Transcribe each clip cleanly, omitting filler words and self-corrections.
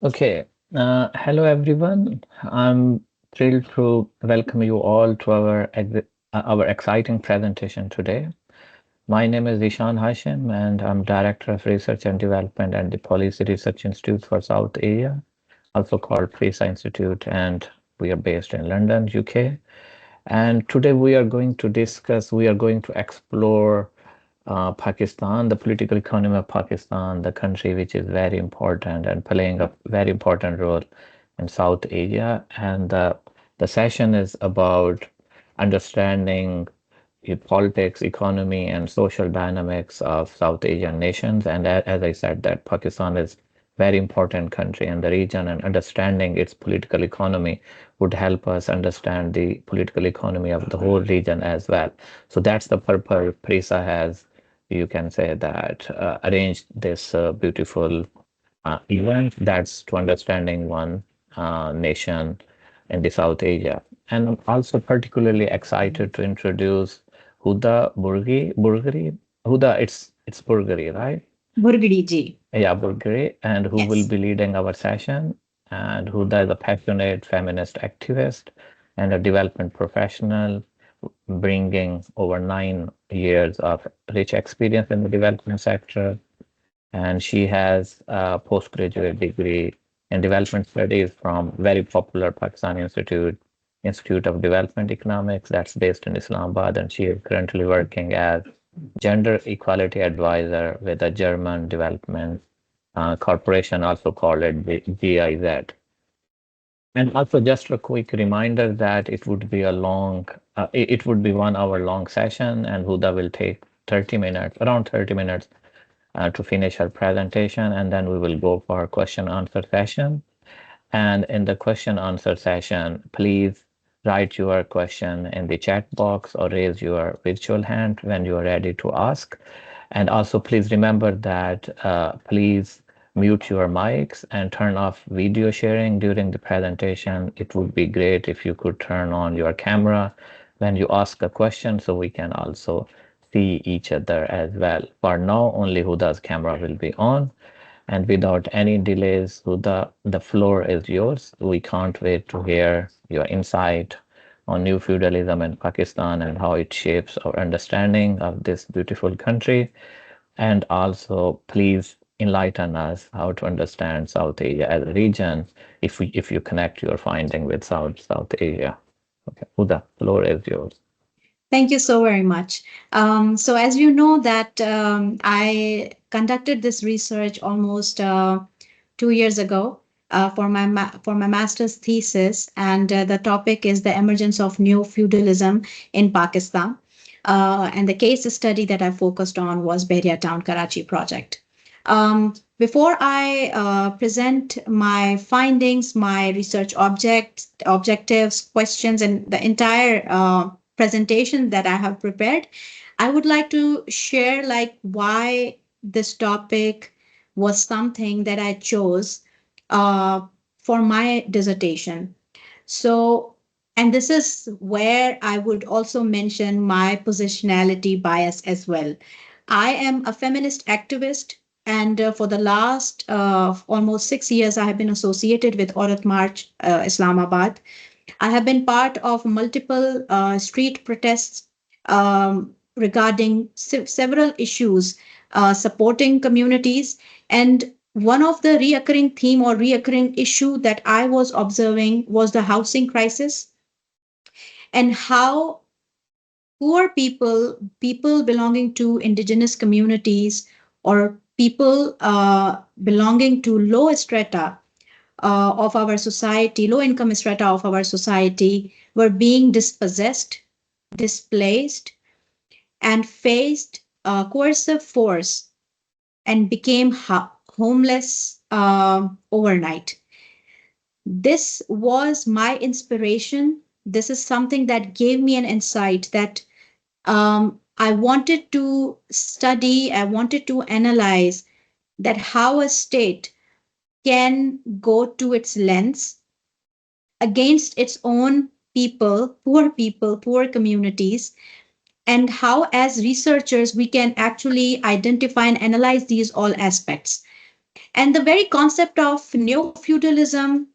Okay, hello everyone. I'm thrilled to welcome you all to our exciting presentation today. My name is Ishan Hashim, and I'm Director of Research and Development at the Policy Research Institute for South Asia, also called PRISA Institute, and we are based in London, UK. And today we are going to explore Pakistan, the political economy of Pakistan, the country which is very important and playing a very important role in South Asia. And the session is about understanding the politics, economy, and social dynamics of South Asian nations. And as I said, that Pakistan is very important country in the region, and understanding its political economy would help us understand the political economy of the whole region as well. So that's the purpose PRISA has, you can say that, arranged this beautiful event that's to understanding one nation in the South Asia. And I'm also particularly excited to introduce Huda Bhurgri. Huda, it's Bhurgri, right? Bhurgri ji. Yeah, Bhurgri, and who will Yes. be leading our session. And Huda is a passionate feminist activist and a development professional, bringing over 9 years of rich experience in the development sector, and she has a postgraduate degree in development studies from very popular Pakistani Institute of Development Economics that's based in Islamabad, and she is currently working as gender equality advisor with a German development corporation, also called it GIZ. And also just a quick reminder that it would be it would be 1 hour long session, and Huda will take 30 minutes, around 30 minutes to finish her presentation, and then we will go for question answer session. And in the question answer session, please write your question in the chat box or raise your virtual hand when you are ready to ask. And also please remember that please mute your mics and turn off video sharing during the presentation. It would be great if you could turn on your camera when you ask a question so we can also see each other as well. For now, only Huda's camera will be on. And without any delays, Huda, the floor is yours. We can't wait to hear your insight on new feudalism in Pakistan and how it shapes our understanding of this beautiful country. And also, please enlighten us how to understand South Asia as a region if you connect your finding with South Asia. Okay, Huda, floor is yours. Thank you so very much. So as you know that I conducted this research almost 2 years ago for my master's thesis, and the topic is the emergence of neo-feudalism in Pakistan. And the case study that I focused on was Bahria Town Karachi project. Before I present my findings, my research objectives, questions, and the entire presentation that I have prepared, I would like to share like why this topic was something that I chose for my dissertation. So, and this is where I would also mention my positionality bias as well. I am a feminist activist, and for the last almost 6 years, I have been associated with Aurat March Islamabad. I have been part of multiple street protests regarding several issues supporting communities. And one of the reoccurring theme or reoccurring issue that I was observing was the housing crisis and how poor people, people belonging to indigenous communities or people belonging to low strata of our society, low income strata of our society, were being dispossessed, displaced, and faced coercive force and became homeless overnight. This was my inspiration. This is something that gave me an insight that I wanted to study, I wanted to analyze that how a state can go to its lengths against its own people, poor communities, and how, as researchers, we can actually identify and analyze these all aspects. And the very concept of neo-feudalism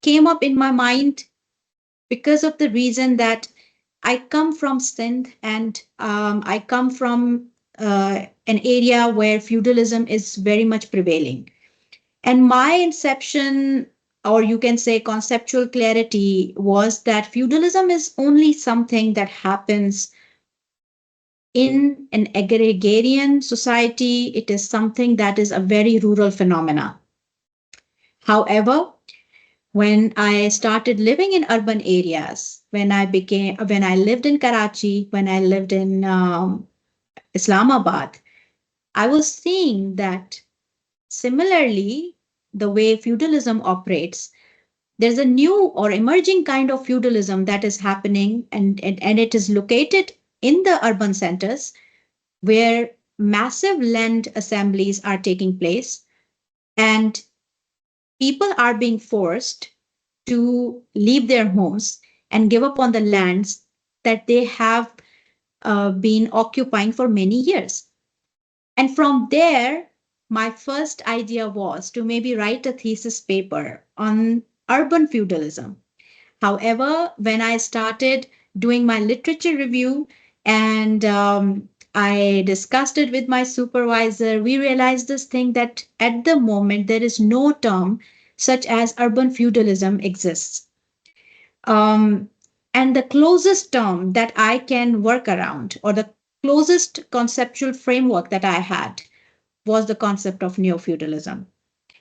came up in my mind because of the reason that I come from Sindh, and I come from an area where feudalism is very much prevailing. And my inception, or you can say conceptual clarity, was that feudalism is only something that happens in an agrarian society. It is something that is a very rural phenomena. However, when I started living in urban areas, when I lived in Karachi, when I lived in Islamabad, I was seeing that similarly, the way feudalism operates, there's a new or emerging kind of feudalism that is happening, and it is located in the urban centers where massive land assemblies are taking place, and people are being forced to leave their homes and give up on the lands that they have been occupying for many years. And from there, my first idea was to maybe write a thesis paper on urban feudalism. However, when I started doing my literature review, and I discussed it with my supervisor, we realized this thing that at the moment there is no term such as urban feudalism exists. Um, and the closest term that I can work around, or the closest conceptual framework that I had, was the concept of neo feudalism.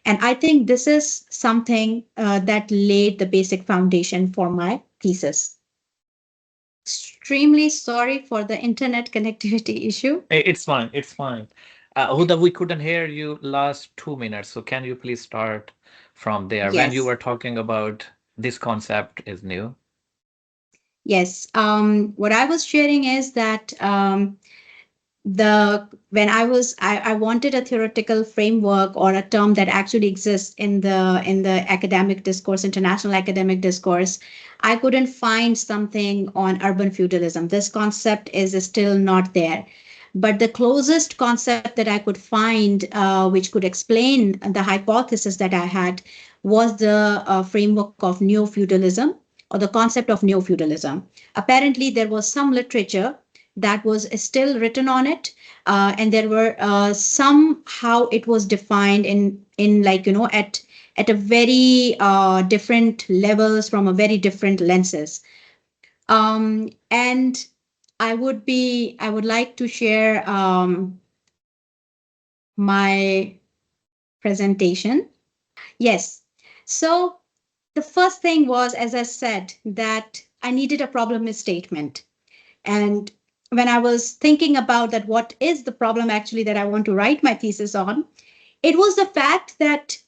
And I think this is something that laid the basic foundation for my thesis. Extremely sorry for the internet connectivity issue. It's fine. It's fine. Huda, we couldn't hear you last 2 minutes, so can you please start from there when you Yes, were talking about this concept is new? yes. What I was sharing is that the when I wanted a theoretical framework or a term that actually exists in the academic discourse, international academic discourse. I couldn't find something on urban feudalism. This concept is still not there, but the closest concept that I could find, which could explain the hypothesis that I had, was the framework of neo-feudalism, or the concept of neo-feudalism. Apparently there was some literature that was still written on it, and there were somehow it was defined in like, at a very different levels, from a very different lenses. And I would like to share my presentation. Yes. So the first thing was, as I said, that I needed a problem statement. And when I was thinking about that, what is the problem actually that I want to write my thesis on, it was the fact that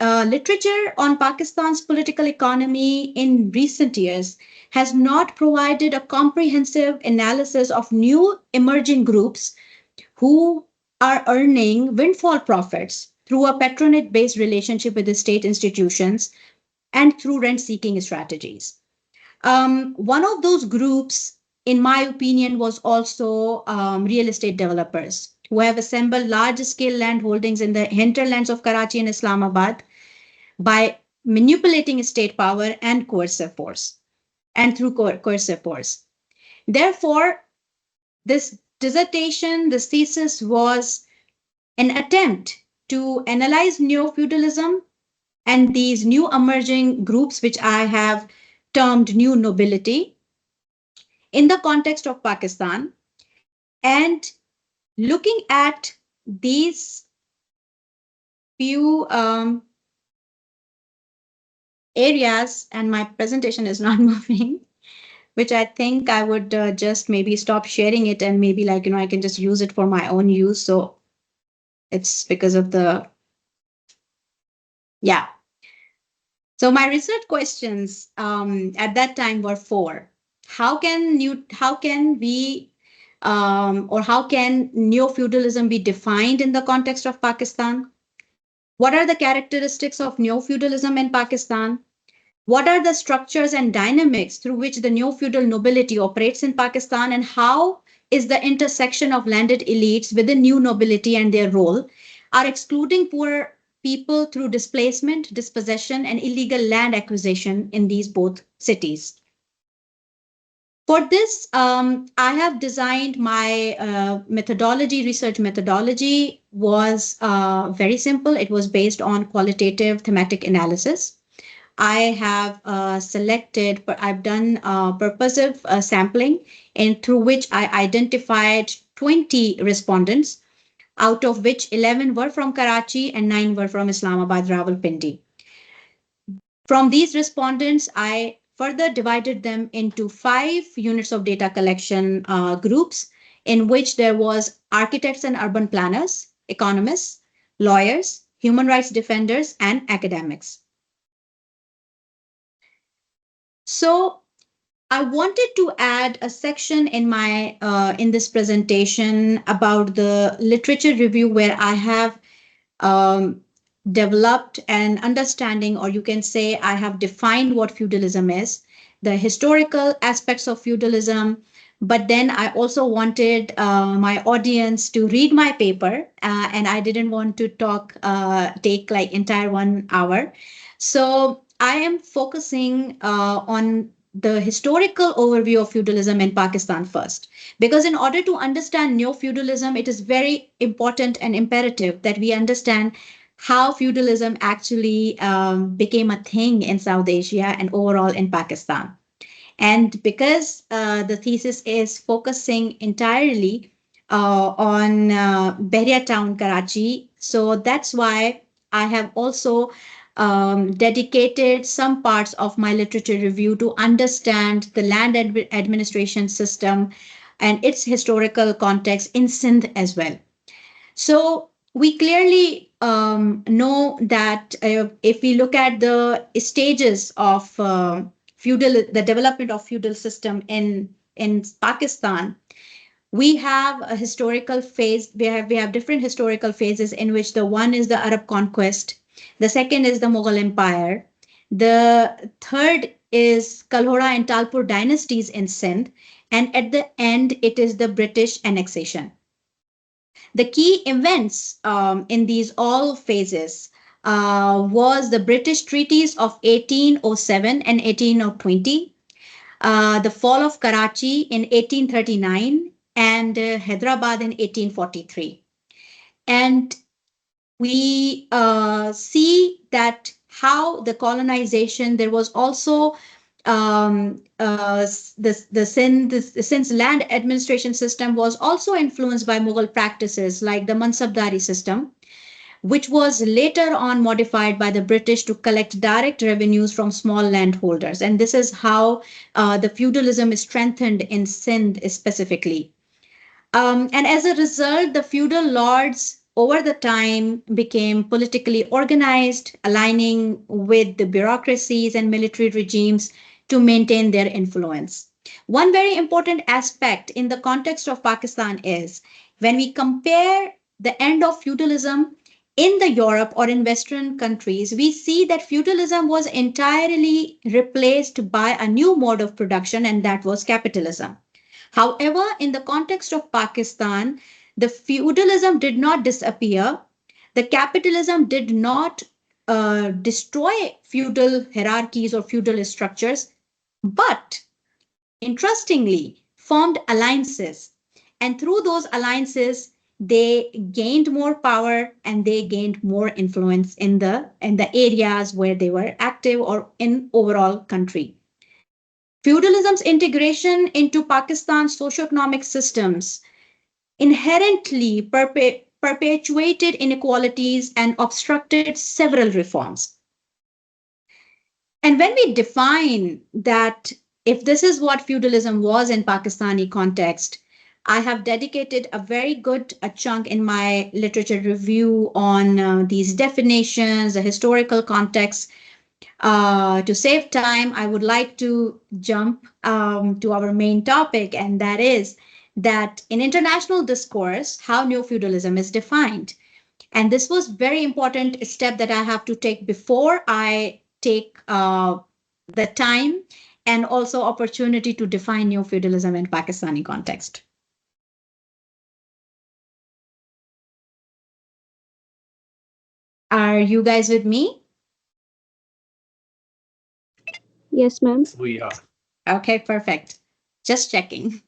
literature on Pakistan's political economy in recent years has not provided a comprehensive analysis of new emerging groups who are earning windfall profits through a patronage based relationship with the state institutions and through rent seeking strategies. One of those groups, in my opinion, was also real estate developers who have assembled large scale land holdings in the hinterlands of Karachi and Islamabad by manipulating state power and coercive force, and through coercive force. Therefore, this dissertation, this thesis, was an attempt to analyze neo feudalism and these new emerging groups, which I have termed new nobility, in the context of Pakistan, and looking at these few areas. And my presentation is not moving, which I think I would just maybe stop sharing it, and maybe, like, I can just use it for my own use. So it's because of the, yeah. So my research questions at that time were four. How can we or how can neo-feudalism be defined in the context of Pakistan? What are the characteristics of neo-feudalism in Pakistan? What are the structures and dynamics through which the neo-feudal nobility operates in Pakistan? And how is the intersection of landed elites with the new nobility and their role are excluding poor people through displacement, dispossession, and illegal land acquisition in these both cities. For this, I have designed my research methodology was very simple. It was based on qualitative thematic analysis. I have I've done purposive sampling, and through which I identified 20 respondents, out of which 11 were from Karachi and 9 were from Islamabad, Rawalpindi. From these respondents, I further divided them into 5 units of data collection groups, in which there was architects and urban planners, economists, lawyers, human rights defenders, and academics. So I wanted to add a section in my in this presentation about the literature review, where I have um, developed an understanding, or you can say I have defined what feudalism is, the historical aspects of feudalism. But then I also wanted my audience to read my paper, and I didn't want to take like entire 1 hour. So I am focusing on the historical overview of feudalism in Pakistan first. Because in order to understand neo-feudalism, it is very important and imperative that we understand how feudalism actually became a thing in South Asia and overall in Pakistan. And because the thesis is focusing entirely on Bahria town, Karachi, so that's why I have also dedicated some parts of my literature review to understand the land administration system and its historical context in Sindh as well. So we clearly know that if we look at the stages of the development of feudal system in Pakistan, we have a historical phase. We have different historical phases, in which the one is the Arab conquest, the second is the Mughal Empire, the third is Kalhora and Talpur dynasties in Sindh, and at the end it is the British annexation. The key events in these all phases was the British treaties of 1807 and 1820, the fall of Karachi in 1839, and Hyderabad in 1843. And we see that how the colonization, there was also since land administration system was also influenced by Mughal practices like the Mansabdari system, which was later on modified by the British to collect direct revenues from small landholders. And this is how the feudalism is strengthened in Sindh specifically. And as a result, the feudal lords over the time became politically organized, aligning with the bureaucracies and military regimes to maintain their influence. One very important aspect in the context of Pakistan is when we compare the end of feudalism in the Europe or in Western countries, we see that feudalism was entirely replaced by a new mode of production, and that was capitalism. However, in the context of Pakistan, the feudalism did not disappear. The capitalism did not destroy feudal hierarchies or feudal structures, but interestingly formed alliances. And through those alliances, they gained more power and they gained more influence in the areas where they were active or in overall country. Feudalism's integration into Pakistan's socioeconomic systems inherently perpetuated inequalities and obstructed several reforms. And when we define that, if this is what feudalism was in Pakistani context, I have dedicated a very good chunk in my literature review on these definitions, the historical context. To save time, I would like to jump to our main topic, and that is that in international discourse, how neo-feudalism is defined. And this was very important step that I have to take before I take the time and also opportunity to define neo-feudalism in Pakistani context. Are you guys with me? Yes, ma'am. Okay, perfect. Just checking.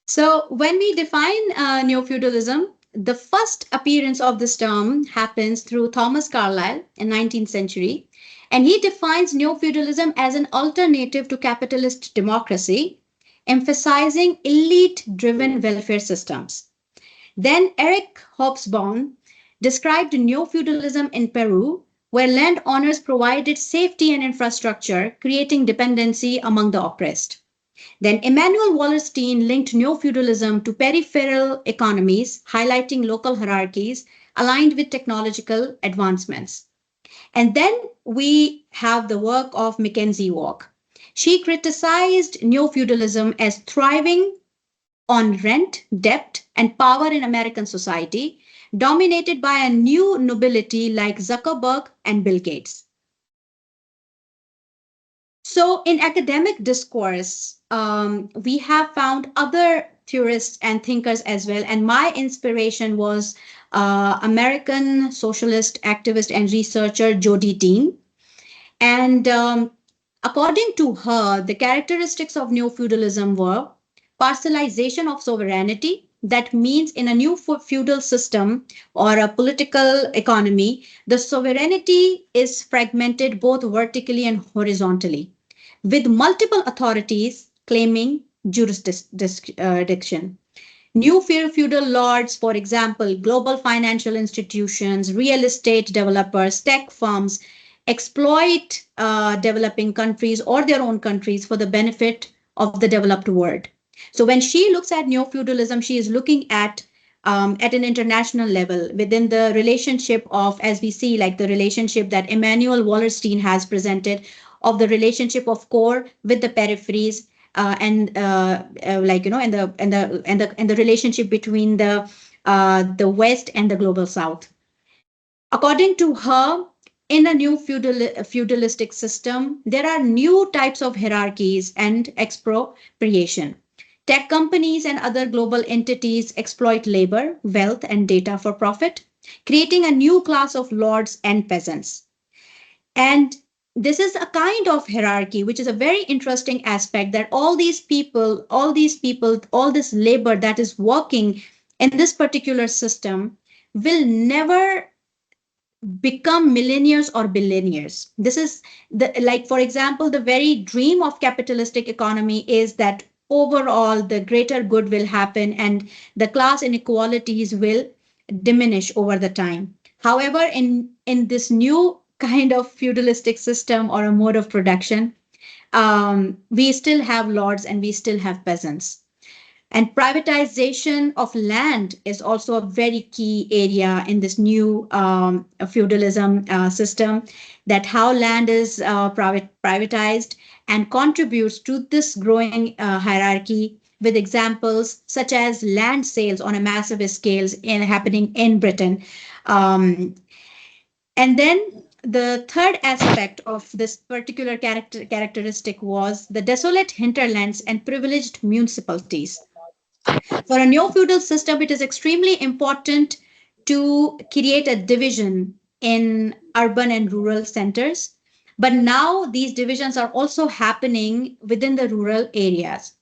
So, when we define neo-feudalism, the first appearance of this term happens through Thomas Carlyle in 19th century, and he defines neo-feudalism as an alternative to capitalist democracy, emphasizing elite-driven welfare systems. Then Eric Hobsbawm described neo-feudalism in Peru, where landowners provided safety and infrastructure, creating dependency among the oppressed. Then Emmanuel Wallerstein linked neo-feudalism to peripheral economies, highlighting local hierarchies aligned with technological advancements. And then we have the work of Mackenzie Walk. She criticized neo-feudalism as thriving on rent, debt, and power in American society, dominated by a new nobility like Zuckerberg and Bill Gates. So, in academic discourse, we have found other theorists and thinkers as well. And my inspiration was American socialist activist and researcher Jodi Dean. And according to her, the characteristics of neo feudalism were parcelization of sovereignty. That means in a new feudal system or a political economy, the sovereignty is fragmented both vertically and horizontally, with multiple authorities claiming jurisdiction. New feudal lords, for example, global financial institutions, real estate developers, tech firms, exploit developing countries or their own countries for the benefit of the developed world. So when she looks at neo feudalism, she is looking at an international level within the relationship of, as we see, like the relationship that Emmanuel Wallerstein has presented of the relationship of core with the peripheries, and like and the relationship between the West and the global South. According to her, in a new feudalistic system, there are new types of hierarchies and expropriation. Tech companies and other global entities exploit labor, wealth, and data for profit, creating a new class of lords and peasants. And this is a kind of hierarchy, which is a very interesting aspect, that all this labor that is working in this particular system will never become millionaires or billionaires. This is the, like, for example, the very dream of capitalistic economy is that overall the greater good will happen and the class inequalities will diminish over the time. However, in this new kind of feudalistic system or a mode of production, we still have lords and we still have peasants. And privatization of land is also a very key area in this new feudalism system, that how land is privatized and contributes to this growing hierarchy, with examples such as land sales on a massive scale happening in Britain. Um, and then the third aspect of this particular characteristic was the desolate hinterlands and privileged municipalities. For a neo-feudal system, it is extremely important to create a division in urban and rural centers. But now these divisions are also happening within the rural areas,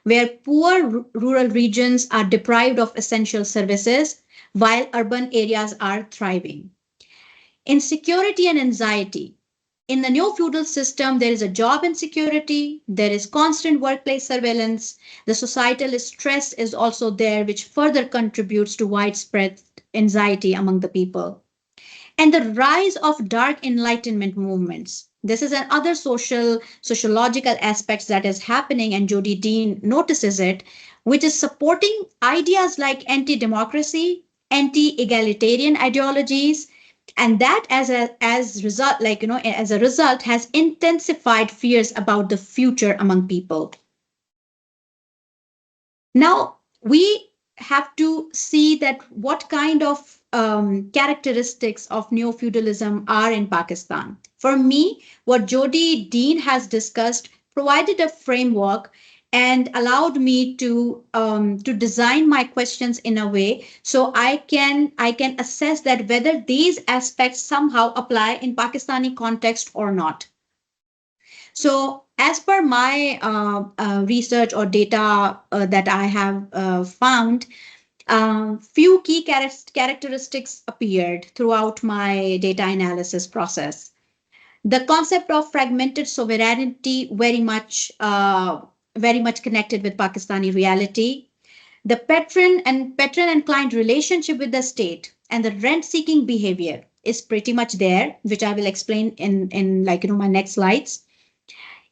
where poor rural regions are deprived of essential services while urban areas are thriving. Insecurity and anxiety. In the neo feudal system, there is a job insecurity, there is constant workplace surveillance, the societal stress is also there, which further contributes to widespread anxiety among the people. And the rise of dark enlightenment movements. This is another sociological aspects that is happening, and Jodi Dean notices it, which is supporting ideas like anti-democracy, anti-egalitarian ideologies, and that as result, as a result, has intensified fears about the future among people. Now we have to see that what kind of characteristics of neo-feudalism are in Pakistan. For me, what Jodi Dean has discussed provided a framework and allowed me to design my questions in a way so I can assess that whether these aspects somehow apply in Pakistani context or not. So, as per my research or data that I have found, few key characteristics appeared throughout my data analysis process. The concept of fragmented sovereignty very much connected with Pakistani reality. The patron and client relationship with the state and the rent seeking behavior is pretty much there, which I will explain in my next slides.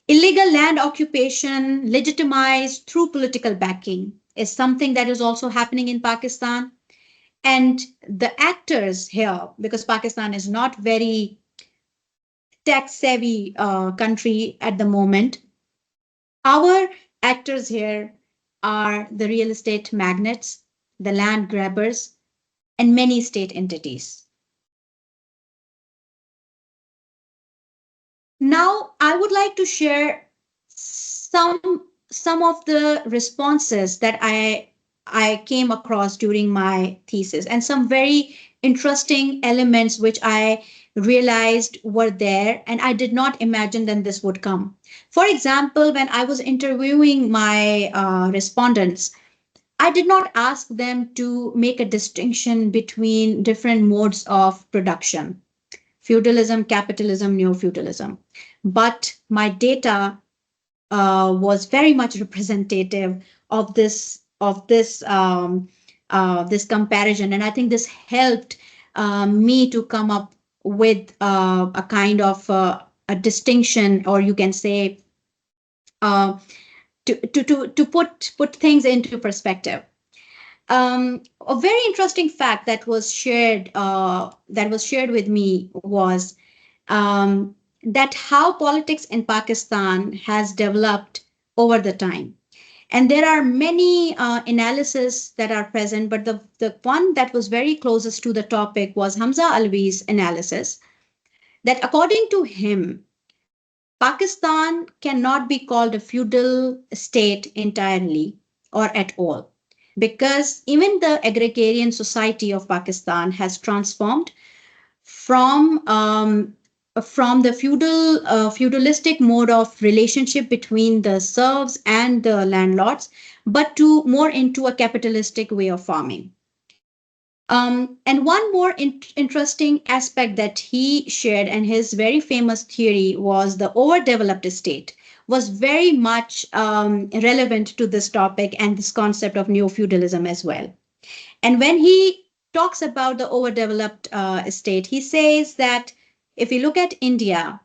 Illegal land occupation legitimized through political backing is something that is also happening in Pakistan. And the actors here, because Pakistan is not very tech savvy country at the moment, our actors here are the real estate magnates, the land grabbers, and many state entities. Now, I would like to share some of the responses that I came across during my thesis, and some very interesting elements which I realized were there, and I did not imagine that this would come. For example, when I was interviewing my respondents, I did not ask them to make a distinction between different modes of production: feudalism, capitalism, neo-feudalism. But my data was very much representative of this comparison, and I think this helped me to come up with a kind of a distinction, or you can say uh, to put things into perspective. A very interesting fact that was shared with me was that how politics in Pakistan has developed over the time. And there are many analyses that are present, but the one that was very closest to the topic was Hamza Alvi's analysis, that according to him, Pakistan cannot be called a feudal state entirely or at all, because even the agrarian society of Pakistan has transformed from the feudalistic mode of relationship between the serfs and the landlords, but to more into a capitalistic way of farming. And one more interesting aspect that he shared, and his very famous theory, was the overdeveloped state was very much relevant to this topic and this concept of neo-feudalism as well. And when he talks about the overdeveloped state, he says that if you look at India,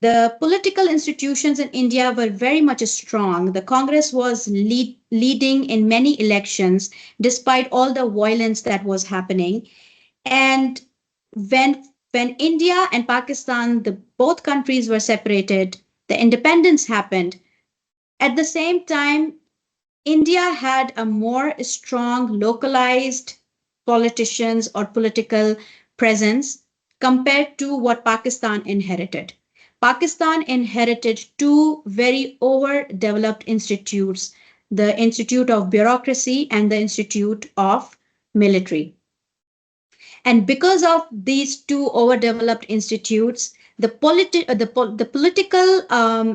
the political institutions in India were very much strong. The Congress was leading in many elections despite all the violence that was happening. And when India and Pakistan, the both countries were separated, the independence happened. At the same time, India had a more strong localized politicians or political presence compared to what Pakistan inherited. Pakistan inherited two very overdeveloped institutes: the Institute of Bureaucracy and the Institute of Military. And because of these two overdeveloped institutes, the political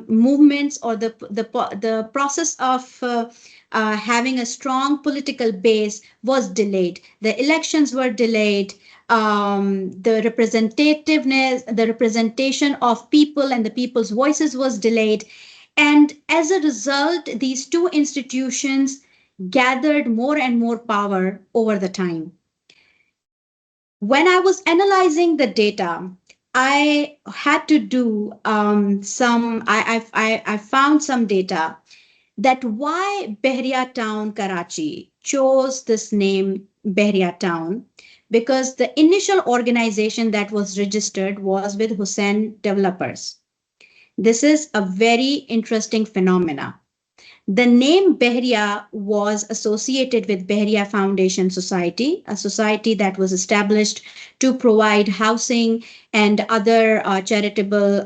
movements, or the process of having a strong political base was delayed. The elections were delayed. The the representation of people and the people's voices was delayed. And as a result, these two institutions gathered more and more power over the time. When I was analyzing the data, I had to do I found some data that why Bahria town, Karachi, chose this name Bahria town, because the initial organization that was registered was with Hussain developers. This is a very interesting phenomena. The name Bahria was associated with Bahria Foundation Society, a society that was established to provide housing and other charitable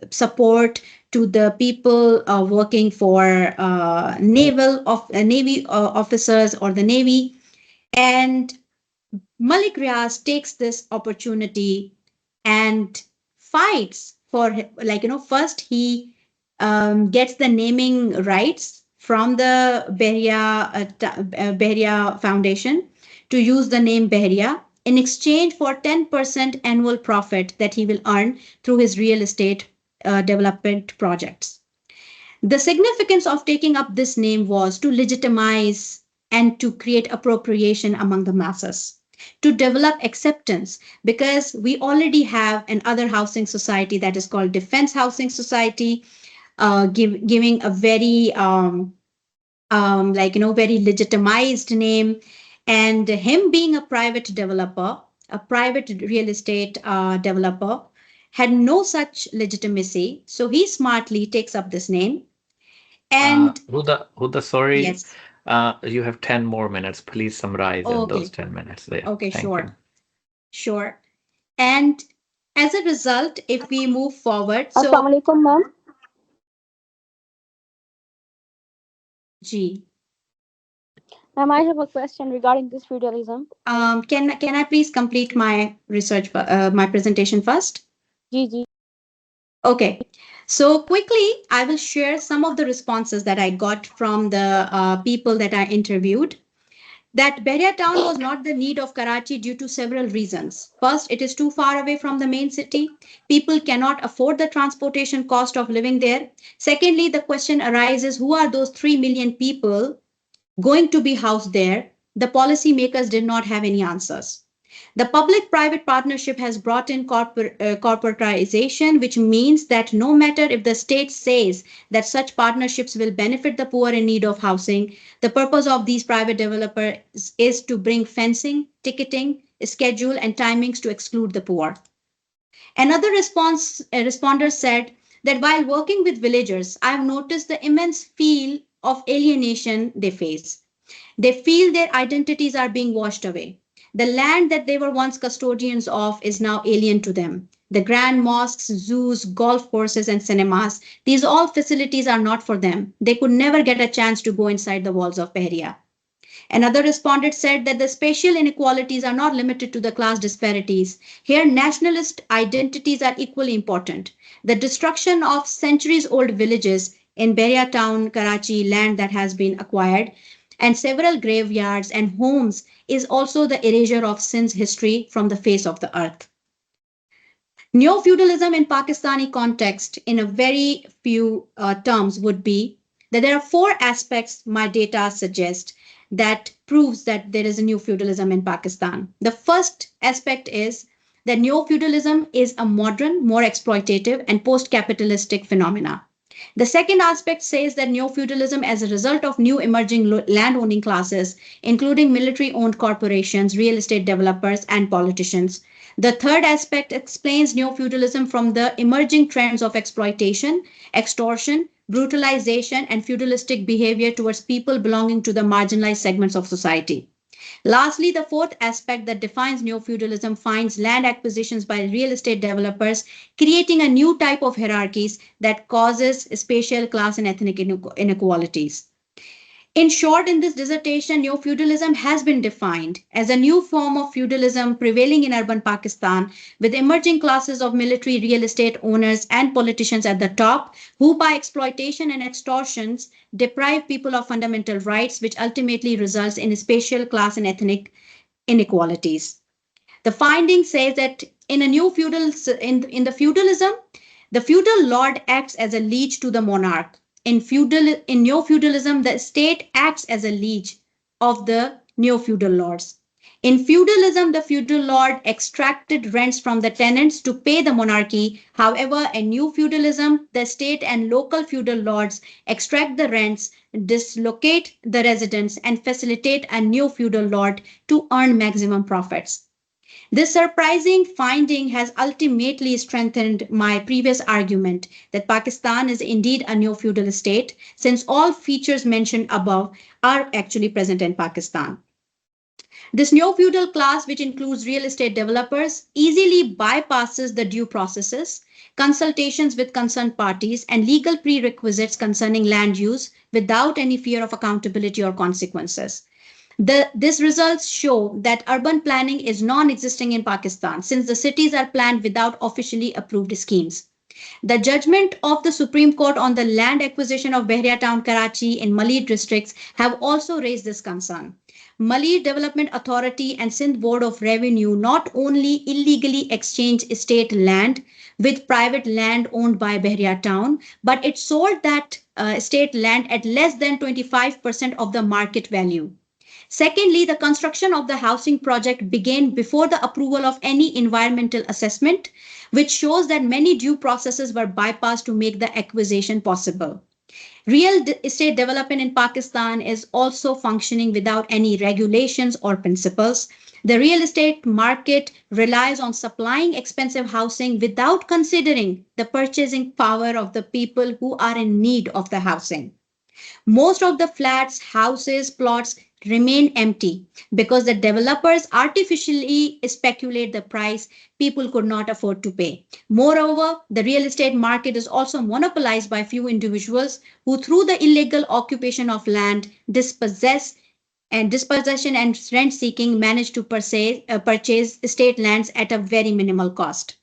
support to the people working for Navy officers or the Navy. And Malik Riaz takes this opportunity and fights for, like, first he gets the naming rights from the Bahria Foundation to use the name Bahria in exchange for 10% annual profit that he will earn through his real estate development projects. The significance of taking up this name was to legitimize and to create appropriation among the masses, to develop acceptance, because we already have another housing society that is called Defense Housing Society, giving a very very legitimized name, and him being a private developer, a private real estate developer, had no such legitimacy. So he smartly takes up this name. And Huda, sorry, yes. you have 10 more minutes. Please summarize in those Okay. 10 minutes there. Okay, Thank you. sure. And as a result, if we move forward, Assalamu so alaikum, ma'am. G, Ma'am, I have a question regarding this feudalism. can I please complete my research, my presentation first? Gigi. Okay. So quickly, I will share some of the responses that I got from the people that I interviewed. That Bahria town was not the need of Karachi due to several reasons. First, it is too far away from the main city. People cannot afford the transportation cost of living there. Secondly, the question arises, who are those 3 million people going to be housed there? The policymakers did not have any answers. The public-private partnership has brought in corporatization, which means that no matter if the state says that such partnerships will benefit the poor in need of housing, the purpose of these private developers is to bring fencing, ticketing, schedule, and timings to exclude the poor. Another responder said that while working with villagers, I have noticed the immense feel of alienation they face. They feel their identities are being washed away. The land that they were once custodians of is now alien to them. The grand mosques, zoos, golf courses, and cinemas, these all facilities are not for them. They could never get a chance to go inside the walls of Bahria. Another respondent said that the spatial inequalities are not limited to the class disparities. Here, nationalist identities are equally important. The destruction of centuries old villages in Bahria town, Karachi, land that has been acquired, and several graveyards and homes is also the erasure of sin's history from the face of the earth. Neo-feudalism in Pakistani context, in a very few terms, would be that there are 4 aspects my data suggest that proves that there is a neo-feudalism in Pakistan. The first aspect is that neo-feudalism is a modern, more exploitative, and post-capitalistic phenomena. The second aspect says that neo-feudalism, as a result of new emerging land-owning classes, including military-owned corporations, real estate developers, and politicians. The third aspect explains neo-feudalism from the emerging trends of exploitation, extortion, brutalization, and feudalistic behavior towards people belonging to the marginalized segments of society. Lastly, the fourth aspect that defines neo-feudalism finds land acquisitions by real estate developers creating a new type of hierarchies that causes spatial, class, and ethnic inequalities. In short, in this dissertation, neo-feudalism has been defined as a new form of feudalism prevailing in urban Pakistan, with emerging classes of military, real estate owners, and politicians at the top, who by exploitation and extortions deprive people of fundamental rights, which ultimately results in spatial, class, and ethnic inequalities. The finding says that in a new in the feudalism, the feudal lord acts as a liege to the monarch. In neo-feudalism, the state acts as a liege of the neo-feudal lords. In feudalism, the feudal lord extracted rents from the tenants to pay the monarchy. However, in new feudalism, the state and local feudal lords extract the rents, dislocate the residents, and facilitate a new feudal lord to earn maximum profits. This surprising finding has ultimately strengthened my previous argument that Pakistan is indeed a neo-feudal state, since all features mentioned above are actually present in Pakistan. This neo-feudal class, which includes real estate developers, easily bypasses the due processes, consultations with concerned parties, and legal prerequisites concerning land use without any fear of accountability or consequences. These results show that urban planning is non-existing in Pakistan since the cities are planned without officially approved schemes. The judgment of the Supreme Court on the land acquisition of Bahria Town, Karachi in Malid districts have also raised this concern. Malid Development Authority and Sindh Board of Revenue not only illegally exchanged state land with private land owned by Bahria Town, but it sold that state land at less than 25% of the market value. Secondly, the construction of the housing project began before the approval of any environmental assessment, which shows that many due processes were bypassed to make the acquisition possible. Real estate development in Pakistan is also functioning without any regulations or principles. The real estate market relies on supplying expensive housing without considering the purchasing power of the people who are in need of the housing. Most of the flats, houses, plots remain empty because the developers artificially speculate the price people could not afford to pay. Moreover, the real estate market is also monopolized by few individuals who, through the illegal occupation of land, dispossession and rent seeking, manage to purchase state lands at a very minimal cost.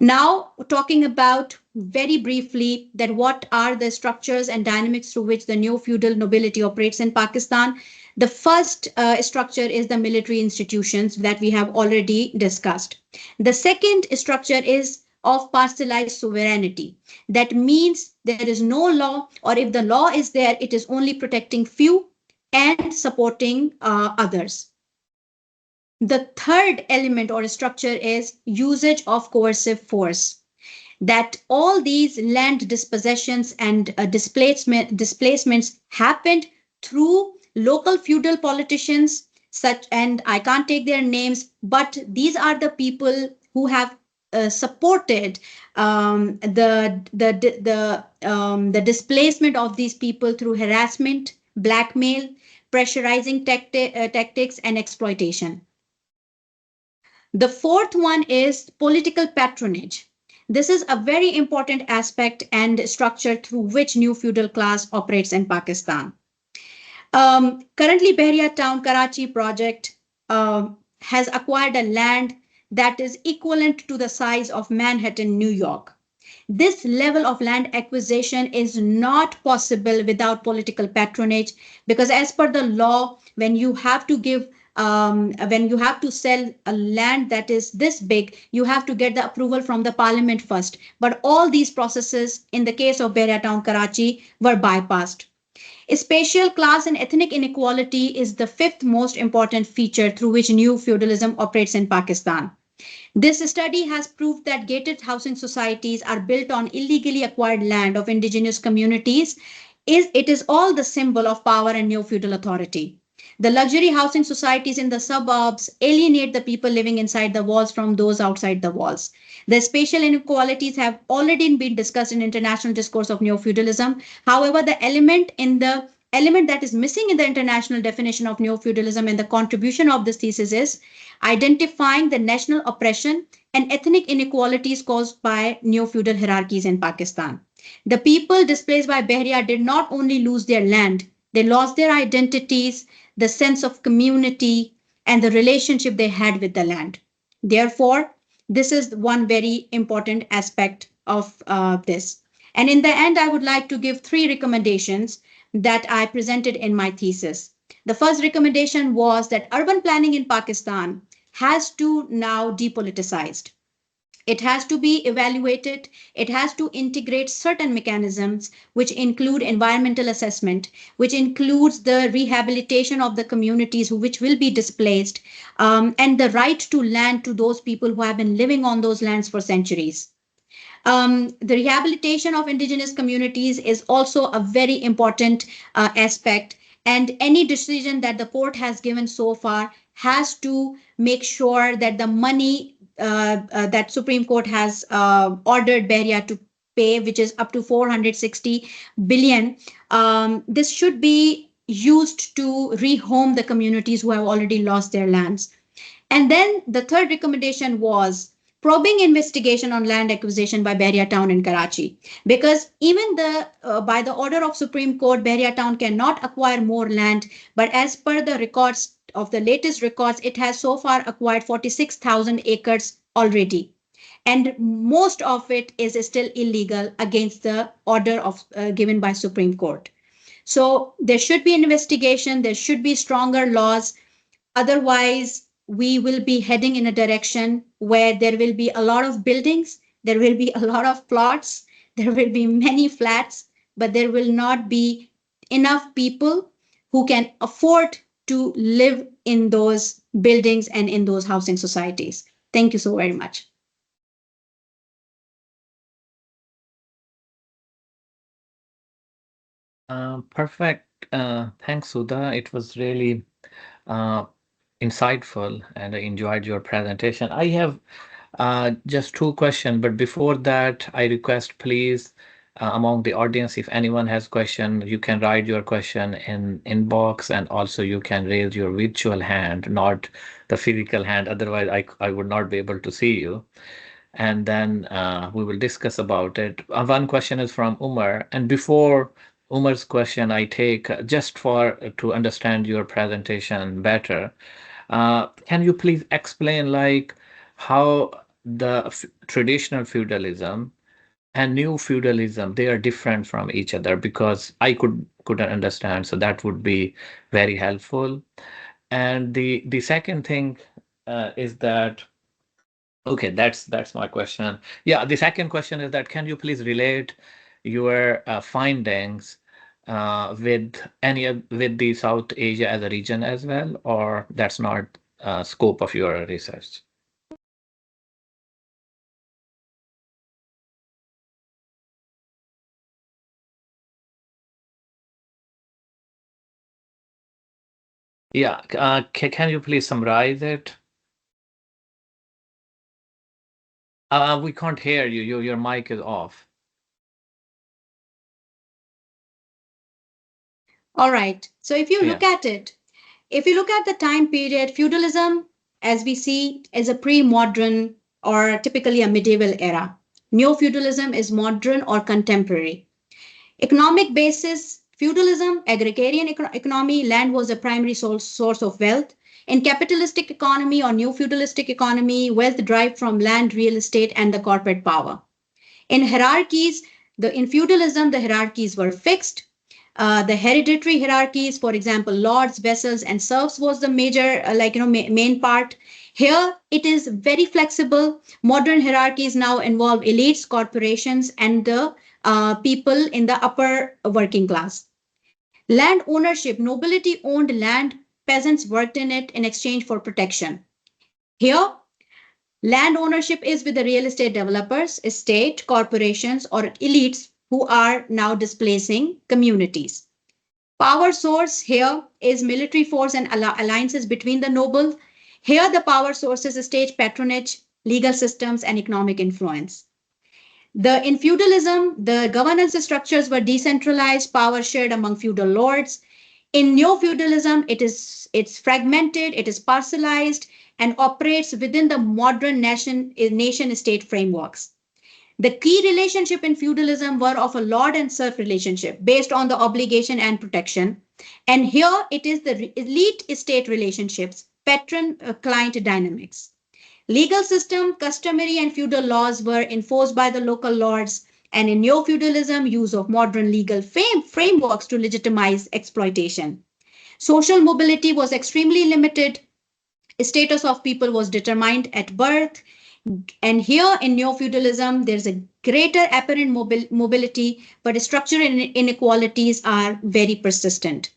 Now, talking about very briefly that what are the structures and dynamics through which the neo-feudal nobility operates in Pakistan. The first structure is the military institutions that we have already discussed. The second structure is of parcelized sovereignty. That means there is no law, or if the law is there, it is only protecting few and supporting others. The third element or structure is usage of coercive force. That all these land dispossessions and displacements happened through local feudal politicians, such, and I can't take their names, but these are the people who have supported the displacement of these people through harassment, blackmail, pressurizing tactics, and exploitation. The fourth one is political patronage. This is a very important aspect and structure through which new feudal class operates in Pakistan. Currently, Bahria Town Karachi project has acquired a land that is equivalent to the size of Manhattan, New York. This level of land acquisition is not possible without political patronage because, as per the law, when you have to sell a land that is this big, you have to get the approval from the parliament first. But all these processes, in the case of Bahria Town, Karachi, were bypassed. Spatial, class, and ethnic inequality is the fifth most important feature through which new feudalism operates in Pakistan. This study has proved that gated housing societies are built on illegally acquired land of indigenous communities. It is all the symbol of power and neo-feudal authority. The luxury housing societies in the suburbs alienate the people living inside the walls from those outside the walls. The spatial inequalities have already been discussed in international discourse of neo-feudalism. However, the element that is missing in the international definition of neo-feudalism and the contribution of this thesis is identifying the national oppression and ethnic inequalities caused by neo-feudal hierarchies in Pakistan. The people displaced by Bahria did not only lose their land, they lost their identities, the sense of community, and the relationship they had with the land. Therefore, this is one very important aspect of this. And in the end, I would like to give 3 recommendations that I presented in my thesis. The first recommendation was that urban planning in Pakistan has to now depoliticized. It has to be evaluated. It has to integrate certain mechanisms, which include environmental assessment, which includes the rehabilitation of the communities which will be displaced, and the right to land to those people who have been living on those lands for centuries. The rehabilitation of indigenous communities is also a very important aspect. And any decision that the court has given so far has to make sure that the money that Supreme Court has ordered Bahria to pay, which is up to 460 billion, this should be used to rehome the communities who have already lost their lands. And then the third recommendation was probing investigation on land acquisition by Bahria town in Karachi, because even by the order of Supreme Court, Bahria town cannot acquire more land, but as per the records of the latest records, it has so far acquired 46,000 acres already, and most of it is still illegal against the order of given by Supreme Court. So there should be an investigation, there should be stronger laws. Otherwise, we will be heading in a direction where there will be a lot of buildings, there will be a lot of plots, there will be many flats, but there will not be enough people who can afford to live in those buildings and in those housing societies. Thank you so very much. Perfect. Thanks, Sudha. It was really uh, insightful, and I enjoyed your presentation. I have just two questions, but before that, I request please among the audience, if anyone has question, you can write your question in inbox, and also you can raise your virtual hand, not the physical hand. Otherwise, I would not be able to see you. And then we will discuss about it. One question is from Umar, and before Umar's question, I take just for to understand your presentation better. Can you please explain like how the traditional feudalism and new feudalism they are different from each other? Because I couldn't understand, so that would be very helpful. And the second thing is that okay, that's my question. Yeah, the second question is that can you please relate your findings with with the South Asia as a region as well, or that's not scope of your research? Yeah, can you please summarize it? We can't hear you. Your mic is off. All right. So if you Yeah. look at it, if you look at the time period, feudalism, as we see, is a pre-modern or typically a medieval era. Neo-feudalism is modern or contemporary. Economic basis, feudalism, agrarian economy, land was the primary source of wealth. In capitalistic economy or neo-feudalistic economy, wealth derived from land, real estate, and the corporate power. In hierarchies, in feudalism, the hierarchies were fixed. The hereditary hierarchies, for example, lords, vassals, and serfs, was the major, main part. Here, it is very flexible. Modern hierarchies now involve elites, corporations, and the people in the upper working class. Land ownership, nobility owned land, peasants worked in it in exchange for protection. Here, land ownership is with the real estate developers, state, corporations, or elites who are now displacing communities. Power source here is military force and alliances between the nobles. Here, the power sources is state patronage, legal systems, and economic influence. In feudalism, the governance structures were decentralized, power shared among feudal lords. In neo-feudalism, it's fragmented, it is parcelized, and operates within the modern nation-state frameworks. The key relationship in feudalism were of a lord and serf relationship based on the obligation and protection. And here it is the elite state relationships, patron-client dynamics. Legal system, customary and feudal laws were enforced by the local lords, and in neo-feudalism, use of modern legal frameworks to legitimize exploitation. Social mobility was extremely limited. Status of people was determined at birth. And here in neo-feudalism, there's a greater apparent mobility, but structural inequalities are very persistent.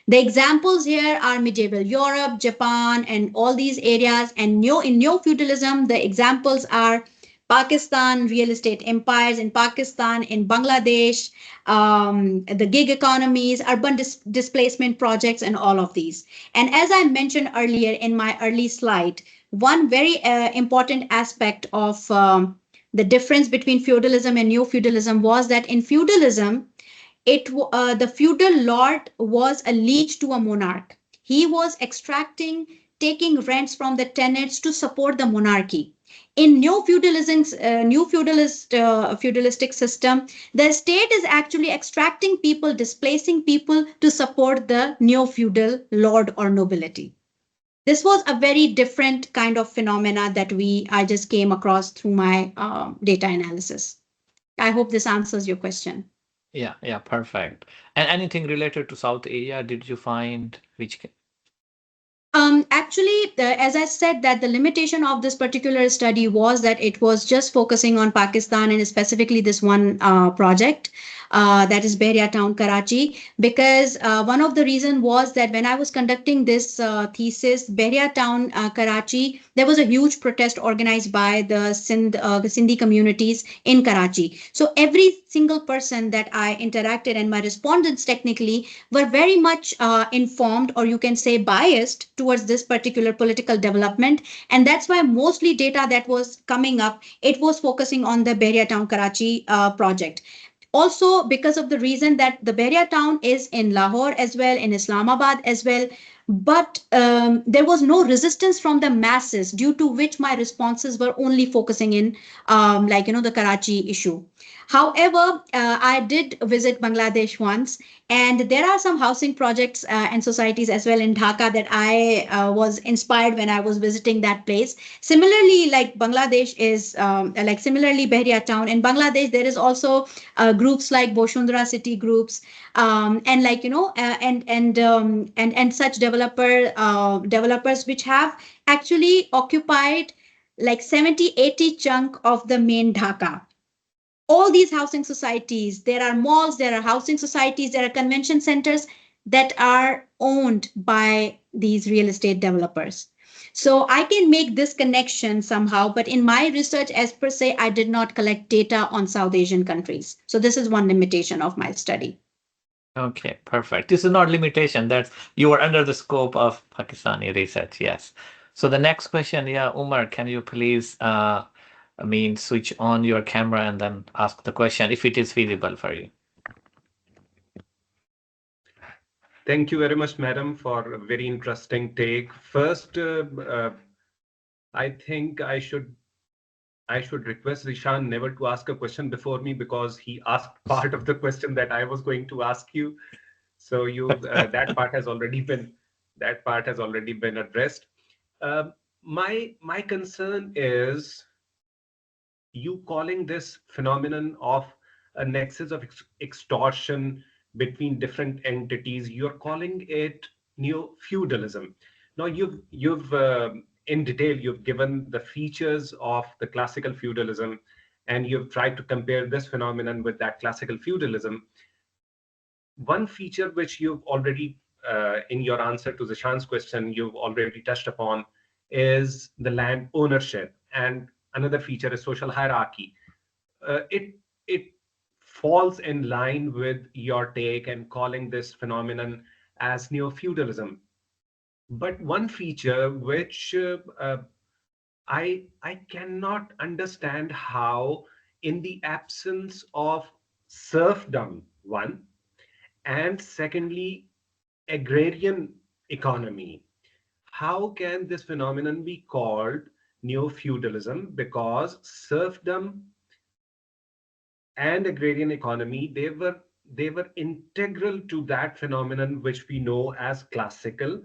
The examples here are medieval Europe, Japan, and all these areas. And in neo-feudalism, the examples are Pakistan, real estate empires in Pakistan, in Bangladesh, the gig economies, urban displacement projects, and all of these. And as I mentioned earlier in my early slide, one very important aspect of the difference between feudalism and neo-feudalism was that in feudalism, the feudal lord was a liege to a monarch. He was extracting, taking rents from the tenants to support the monarchy. In feudalistic system, the state is actually extracting people, displacing people to support the neo feudal lord or nobility. This was a very different kind of phenomena that I just came across through my data analysis. I hope this answers your question. Yeah, yeah, perfect. And anything related to South Asia, did you find which? Actually, as I said, that the limitation of this particular study was that it was just focusing on Pakistan and specifically this one project, that is Bahria town, Karachi. Because one of the reason was that when I was conducting this thesis, Bahria town, Karachi, there was a huge protest organized by the Sindhi communities in Karachi. So every single person that I interacted and my respondents technically were very much informed, or you can say biased towards this particular political development. And that's why mostly data that was coming up, it was focusing on the Bahria town Karachi project. Also because of the reason that the Bahria town is in Lahore as well, in Islamabad as well. But there was no resistance from the masses, due to which my responses were only focusing in the Karachi issue. However, I did visit Bangladesh once, and there are some housing projects and societies as well in Dhaka that I was inspired when I was visiting that place. Similarly, like Bangladesh is similarly Bahria town in Bangladesh, there is also groups like Boshundra city groups, and such developers which have actually occupied like 70-80 chunk of the main Dhaka. All these housing societies, there are malls, there are housing societies, there are convention centers that are owned by these real estate developers. So I can make this connection somehow, but in my research, as per se, I did not collect data on South Asian countries. So this is one limitation of my study. Okay, perfect. This is not limitation. That's you are under the scope of Pakistani research. Yes. So the next question, yeah, Umar, can you please, switch on your camera and then ask the question if it is feasible for you. Thank you very much, madam, for a very interesting take. First, I think I should request Zishan never to ask a question before me, because he asked part of the question that I was going to ask you. So that part has already been addressed. My concern is you calling this phenomenon of a nexus of extortion between different entities. You're calling it neo-feudalism. Now you've in detail you've given the features of the classical feudalism, and you've tried to compare this phenomenon with that classical feudalism. One feature which you've already, in your answer to Zishan's question, you've already touched upon is the land ownership, and another feature is social hierarchy. It falls in line with your take and calling this phenomenon as neo-feudalism. But one feature which I cannot understand how, in the absence of serfdom, one, and secondly, agrarian economy, how can this phenomenon be called neo-feudalism? Because serfdom and agrarian economy, they were integral to that phenomenon which we know as classical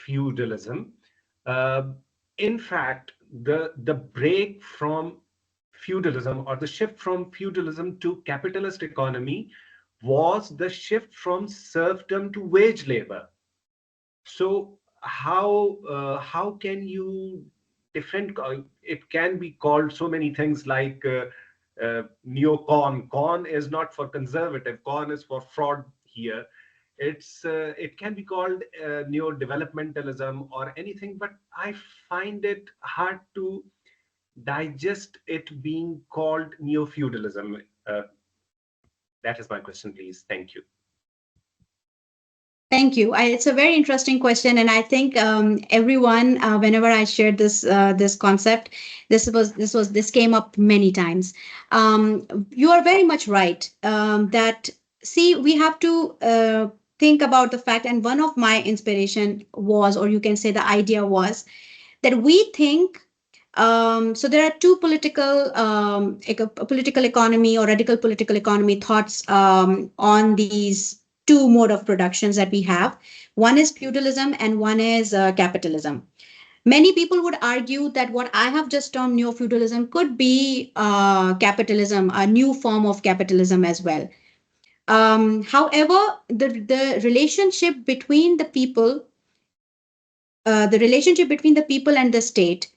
feudalism. Uh, in fact, the break from feudalism, or the shift from feudalism to capitalist economy, was the shift from serfdom to wage labor. So how can you different? It can be called so many things like neocon. Con is not for conservative. Con is for fraud here. It can be called neo-developmentalism or anything, but I find it hard to digest it being called neo-feudalism. That is my question, please. Thank you. Thank you. It's a very interesting question, and I think everyone, whenever I shared this concept, this came up many times. You are very much right that see, we have to think about the fact, and one of my inspiration was, or you can say the idea was, that we think, so there are two political, political economy or radical political economy thoughts on these two mode of productions that we have. One is feudalism and one is capitalism. Many people would argue that what I have just termed neo-feudalism could be capitalism, a new form of capitalism as well. However, the relationship between the relationship between the people and the state,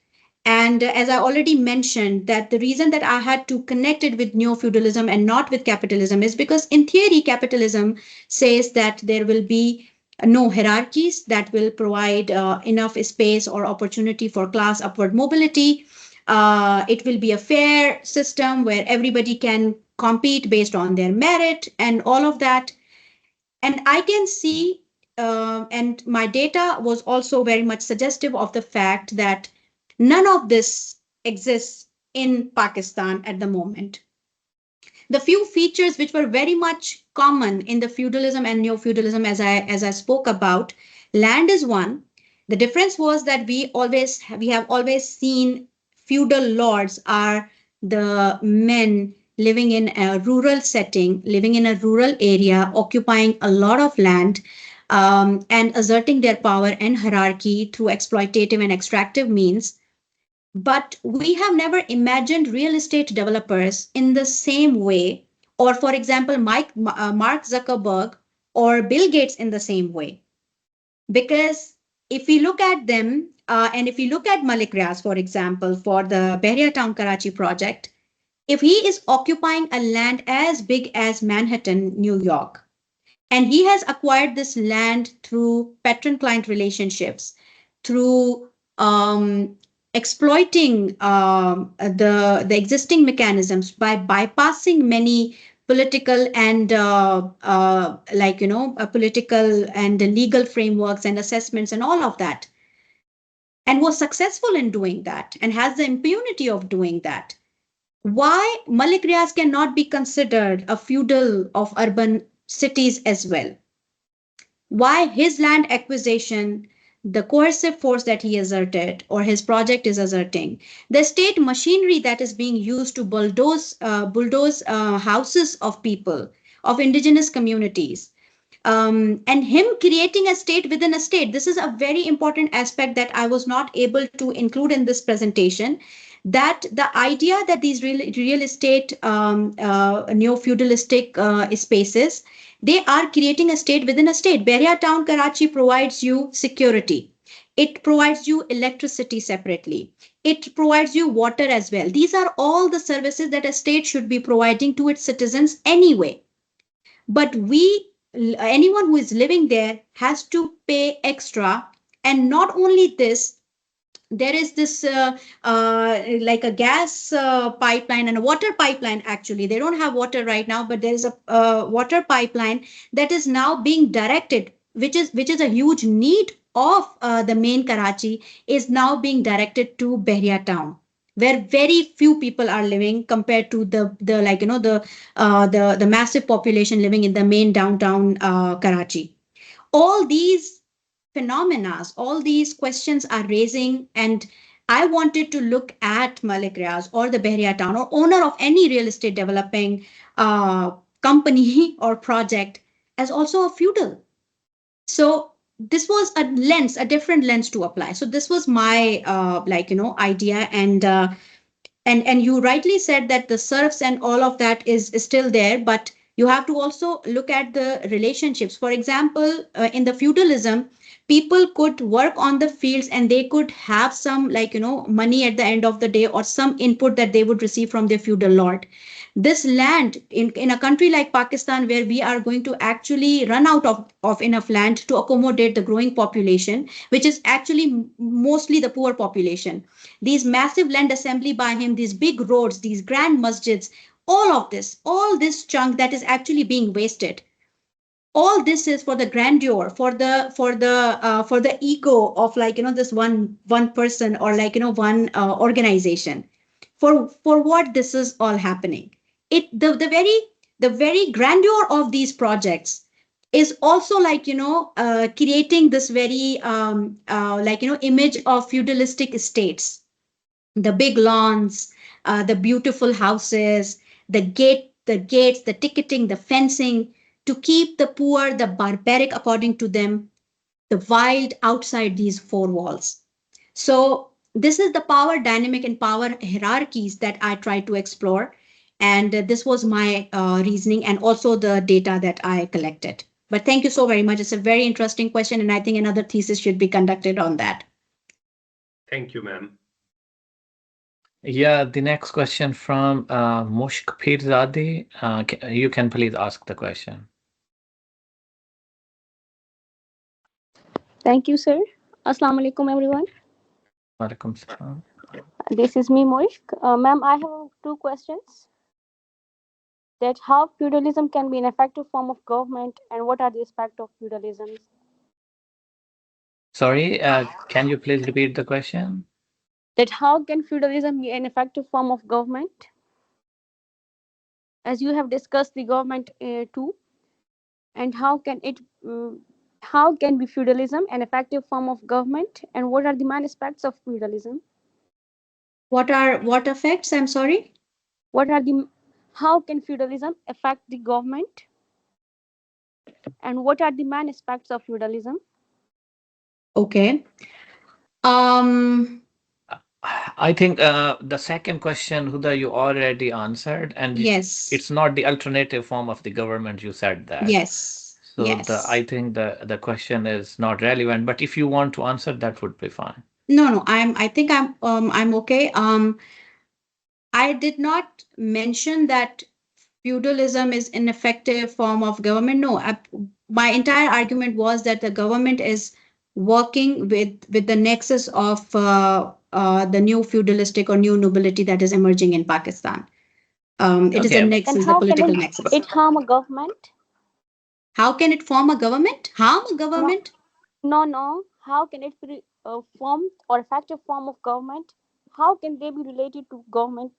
and as I already mentioned, that the reason that I had to connect it with neo-feudalism and not with capitalism is because in theory, capitalism says that there will be no hierarchies, that will provide enough space or opportunity for class upward mobility. It will be a fair system where everybody can compete based on their merit and all of that. And I can see, and my data was also very much suggestive of the fact that none of this exists in Pakistan at the moment. The few features which were very much common in the feudalism and neo-feudalism, as I spoke about, land is one. The difference was that we have always seen feudal lords are the men living in a rural setting, living in a rural area, occupying a lot of land, and asserting their power and hierarchy through exploitative and extractive means. But we have never imagined real estate developers in the same way, or for example, Mark Zuckerberg or Bill Gates in the same way. Because if we look at them, and if we look at Malik Riaz, for example, for the Bahria Town Karachi project, if he is occupying a land as big as Manhattan, New York, and he has acquired this land through patron-client relationships, through exploiting the existing mechanisms by bypassing many political and political and legal frameworks and assessments and all of that, and was successful in doing that and has the impunity of doing that. Why Malik Riaz cannot be considered a feudal of urban cities as well? Why his land acquisition, the coercive force that he asserted or his project is asserting, the state machinery that is being used to bulldoze houses of people, of indigenous communities, and him creating a state within a state. This is a very important aspect that I was not able to include in this presentation. That the idea that these real estate neo-feudalistic spaces, they are creating a state within a state. Bahria Town Karachi provides you security. It provides you electricity separately. It provides you water as well. These are all the services that a state should be providing to its citizens anyway. But anyone who is living there has to pay extra. And not only this, there is this like a gas pipeline and a water pipeline. Actually, they don't have water right now, but there is a water pipeline that is now being directed, which is a huge need of the main Karachi, is now being directed to Bahria Town, where very few people are living compared to the massive population living in the main downtown Karachi. All these phenomena, all these questions are raising, and I wanted to look at Malik Riaz or the Bahria Town or owner of any real estate developing company or project as also a feudal. So this was a lens, a different lens to apply. So this was my idea, and you rightly said that the serfs and all of that is still there, but you have to also look at the relationships. For example, in the feudalism, people could work on the fields and they could have some money at the end of the day, or some input that they would receive from their feudal lord. This land in a country like Pakistan, where we are going to actually run out of enough land to accommodate the growing population, which is actually mostly the poor population, these massive land assembly by him, these big roads, these grand masjids, all this chunk that is actually being wasted. All this is for the grandeur, for the ego of this one person, or one organization. For what this is all happening? The very the very grandeur of these projects is also like, creating this very image of feudalistic estates, the big lawns, the beautiful houses, the gates, the ticketing, the fencing, to keep the poor, the barbaric, according to them, the wild outside these four walls. So this is the power dynamic and power hierarchies that I try to explore. And this was my reasoning and also the data that I collected. But thank you so very much. It's a very interesting question, and I think another thesis should be conducted on that. Thank you, ma'am. Yeah, the next question from Mushk Pirzadi. You can please ask the question. Thank you, sir. Assalamu alaikum, everyone. Walaikum salam. This is me, Moishk. Ma'am, I have two questions. That how feudalism can be an effective form of government, and what are the aspects of feudalism? Sorry, can you please repeat the question? That how can feudalism be an effective form of government? As you have discussed the government too, and how can be feudalism an effective form of government, and what are the main aspects of feudalism? What effects? I'm sorry. What are the how can feudalism affect the government, and what are the main aspects of feudalism? Okay. Um, I think the second question, Huda, you already answered, and yes. it's not the alternative form of the government. You said that. Yes. So I Yes. think the question is not relevant. But if you want to answer, that would be fine. No, I think I'm okay. I did not mention that feudalism is an effective form of government. No, my entire argument was that the government is working with the nexus of the new feudalistic or new nobility that is emerging in Pakistan. It is a Okay. And nexus, a how can political nexus. it harm a government? How can it form a government? Harm a government? No. How can it be a form or effective form of government? How can they be related to government?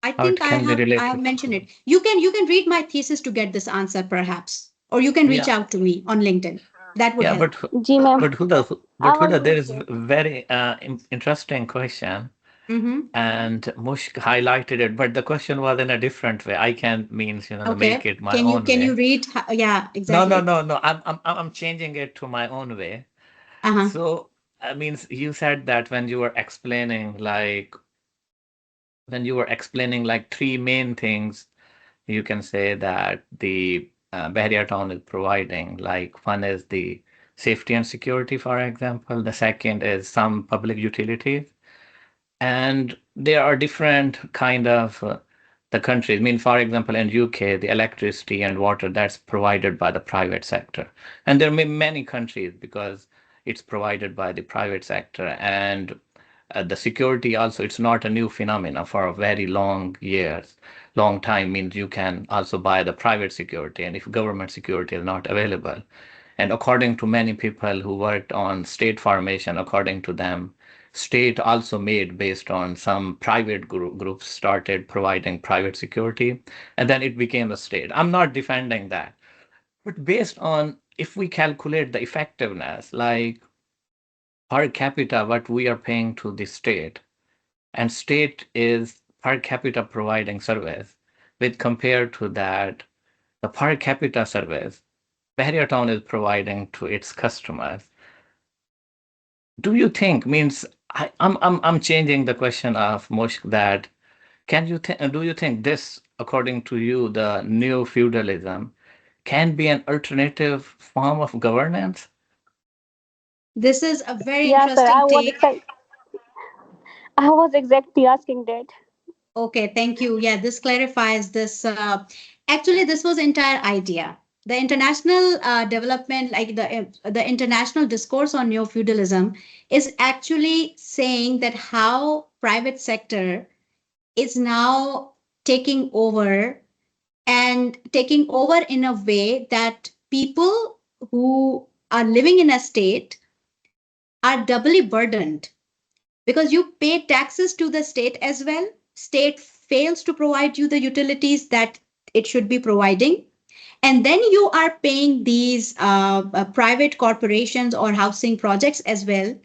I How think it can be I have related mentioned to. it. You can read my thesis to get this answer, perhaps, or you can reach Yeah. out to me on LinkedIn. That would Yeah, help. Ji ma'am, But I was Huda, there is interested. very interesting question, Mm-hmm. and Mushk highlighted it, but the question was in a different way. I can means make Okay. it my Can own you way. read? Yeah, No, no, exactly. no, no. I'm changing it to my own way. Uh-huh. So, I means you said that when you were explaining like three main things, you can say that the Bahria town is providing. Like one is the safety and security, for example. The second is some public utilities, and there are different kind of the countries. I mean, for example, in UK, the electricity and water that's provided by the private sector, and there are many countries because it's provided by the private sector, and the security also. It's not a new phenomena for a very long time means you can also buy the private security, and if government security is not available. And according to many people who worked on state formation, according to them, state also made based on some private groups started providing private security, and then it became a state. I'm not defending that, but based on if we calculate the effectiveness, like per capita, what we are paying to the state, and state is per capita providing service, with compared to that, the per capita service Bahria Town is providing to its customers. Do you think means I'm changing the question of Mushk that do you think this, according to you, the neo feudalism can be an alternative form of governance? This is a very Yeah, sir. interesting take. I was exactly asking that. Okay, thank you. Yeah, this clarifies this. Actually, this was entire idea. The international development, like the international discourse on neo feudalism, is actually saying that how private sector is now taking over, and taking over in a way that people who are living in a state are doubly burdened, because you pay taxes to the state as well. State fails to provide you the utilities that it should be providing, and then you are paying these private corporations or housing projects as well.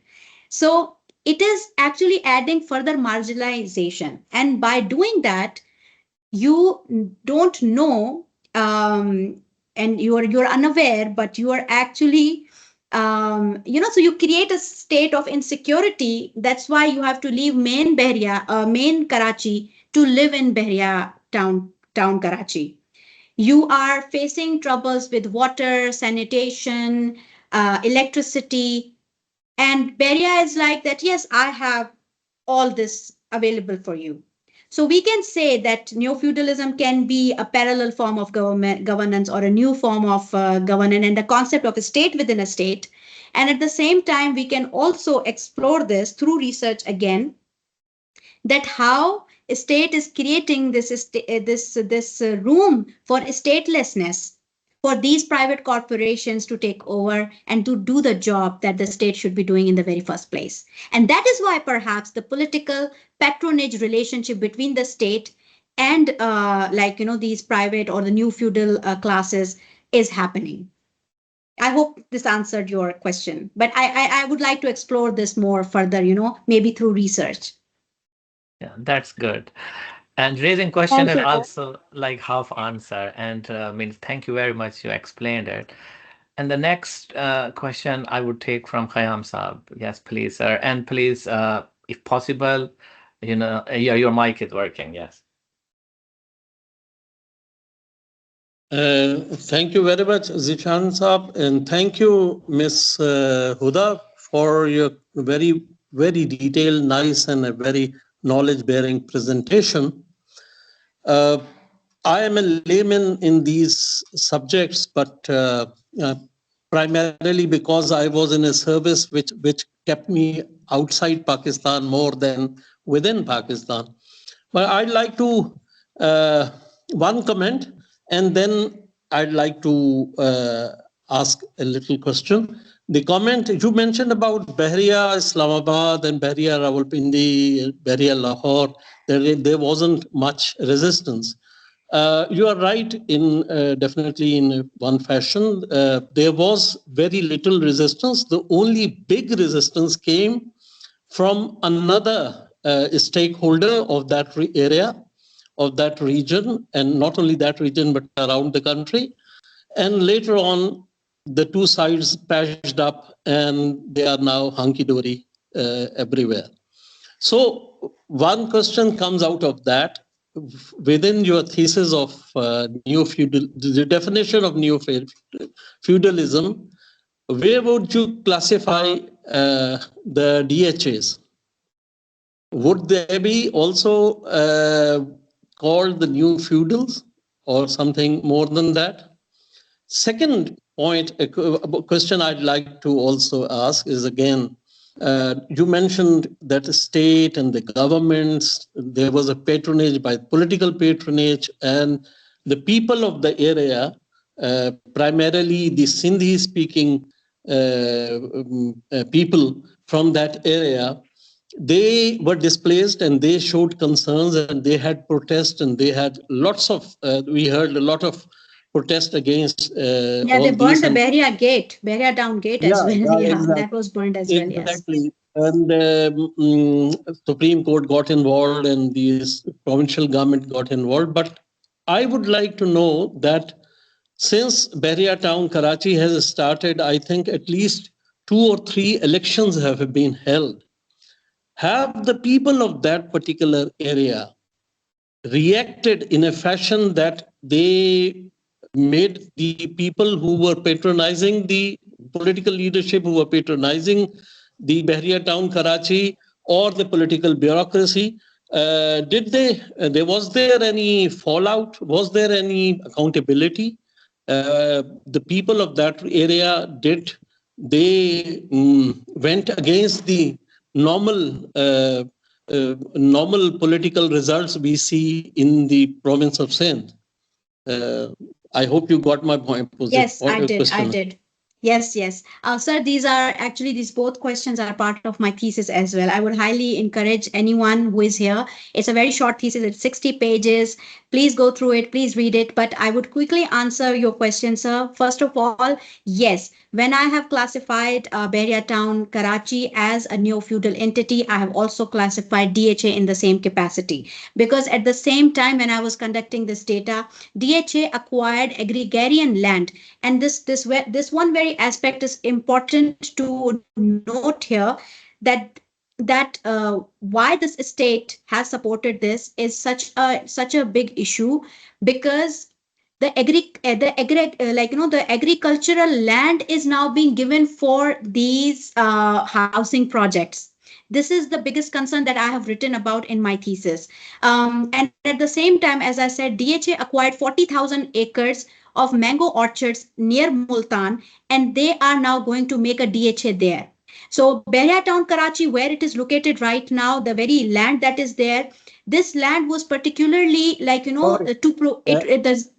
So it is actually adding further marginalization. And by doing that, you don't know, and you're unaware, but you are actually, so you create a state of insecurity. That's why you have to leave main Karachi to live in Bahria town Karachi. You are facing troubles with water, sanitation, electricity, and Beria is like that, yes, I have all this available for you. So we can say that neo-feudalism can be a parallel form of governance or a new form of governance and the concept of a state within a state. And at the same time, we can also explore this through research again, that how a state is creating this room for statelessness for these private corporations to take over and to do the job that the state should be doing in the very first place. And that is why perhaps the political patronage relationship between the state and these private or the new feudal classes is happening. I hope this answered your question, but I would like to explore this more further, maybe through research. Yeah, that's good. And raising question Thank and you. also like half answer. And means thank you very much. You explained it. And the next question I would take from Khayyam Saab. Yes, please, sir. And please, if possible, yeah, your mic is working. Yes. Thank you very much, Zishan Saab, and thank you, Miss Huda, for your very, very detailed, nice, and a very knowledge-bearing presentation. I am a layman in these subjects, but primarily because I was in a service which kept me outside Pakistan more than within Pakistan. But I'd like to one comment, and then I'd like to ask a little question. The comment you mentioned about Bahria, Islamabad, and Bahria, Rawalpindi, Bahria, Lahore, there wasn't much resistance. You are right in definitely in one fashion. There was very little resistance. The only big resistance came from another stakeholder of that area, of that region, and not only that region, but around the country. And later on, the two sides patched up and they are now hunky-dory everywhere. So one question comes out of that. Within your thesis of neo-feudal, the definition of neo-feudalism, where would you classify the DHAs? Would they be also called the new feudals or something more than that? Second point, a question I'd like to also ask is again, you mentioned that the state and the governments, there was a patronage by political patronage, and the people of the area, primarily the Sindhi speaking people from that area, they were displaced and they showed concerns and they had protests and they had lots of, we heard a lot of protest against Yeah, all they burned these. the Bahria town gate as well. Yeah, exactly. that was burned as well, yes. Exactly. And Supreme Court got involved and the provincial government got involved. But I would like to know that since Bahria town, Karachi has started, I think at least 2 or 3 elections have been held. Have the people of that particular area reacted in a fashion that they made the people who were patronizing the political leadership, who were patronizing the Bahria town, Karachi, or the political bureaucracy, was there any fallout? Was there any accountability? The people of that area, they went against the normal political results we see in the province of Sindh? I hope you got my point. Yes, I did. Yes, yes. Sir, these both questions are part of my thesis as well. I would highly encourage anyone who is here. It's a very short thesis, it's 60 pages. Please go through it, please read it. But I would quickly answer your question, sir. First of all, yes, when I have classified Bahria town, Karachi as a neo-feudal entity, I have also classified DHA in the same capacity. Because at the same time, when I was conducting this data, DHA acquired agrarian land, and this one very aspect is important to note here, that why this state has supported this is such a big issue, because the agricultural land is now being given for these housing projects. This is the biggest concern that I have written about in my thesis. And at the same time, as I said, DHA acquired 40,000 acres of mango orchards near Multan, and they are now going to make a DHA there. So Bahria town, Karachi, where it is located right now, the very land that is there, this land was particularly, Sorry.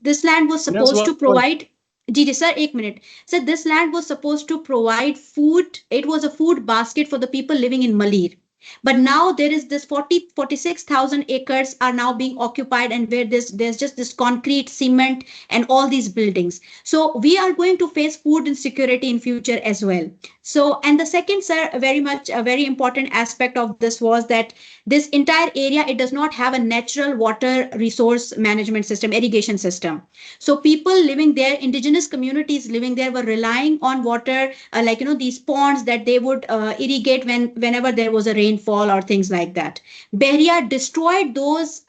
this land was Just supposed one to point. provide. Ji ji sir, एक minute. So this land was supposed to provide food. It was a food basket for the people living in Malir. But now there is this 46,000 acres are now being occupied, and where there's just this concrete, cement, and all these buildings. So we are going to face food insecurity in future as well. So, and the second, sir, very much a very important aspect of this was that this entire area, it does not have a natural water resource management system, irrigation system. So people living there, indigenous communities living there, were relying on water, these ponds that they would irrigate whenever there was a rainfall or things like that. Bahria destroyed those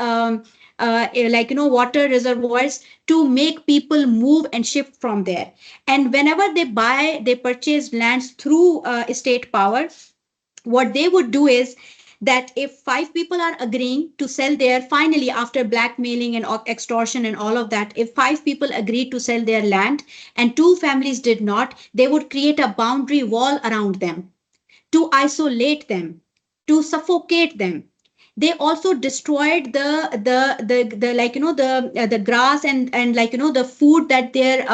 water reservoirs to make people move and shift from there. And whenever they purchase lands through state power, what they would do is that if five people are agreeing to sell their, finally after blackmailing and extortion and all of that, if five people agreed to sell their land and two families did not, they would create a boundary wall around them to isolate them, to suffocate them. They also destroyed the grass and the food that their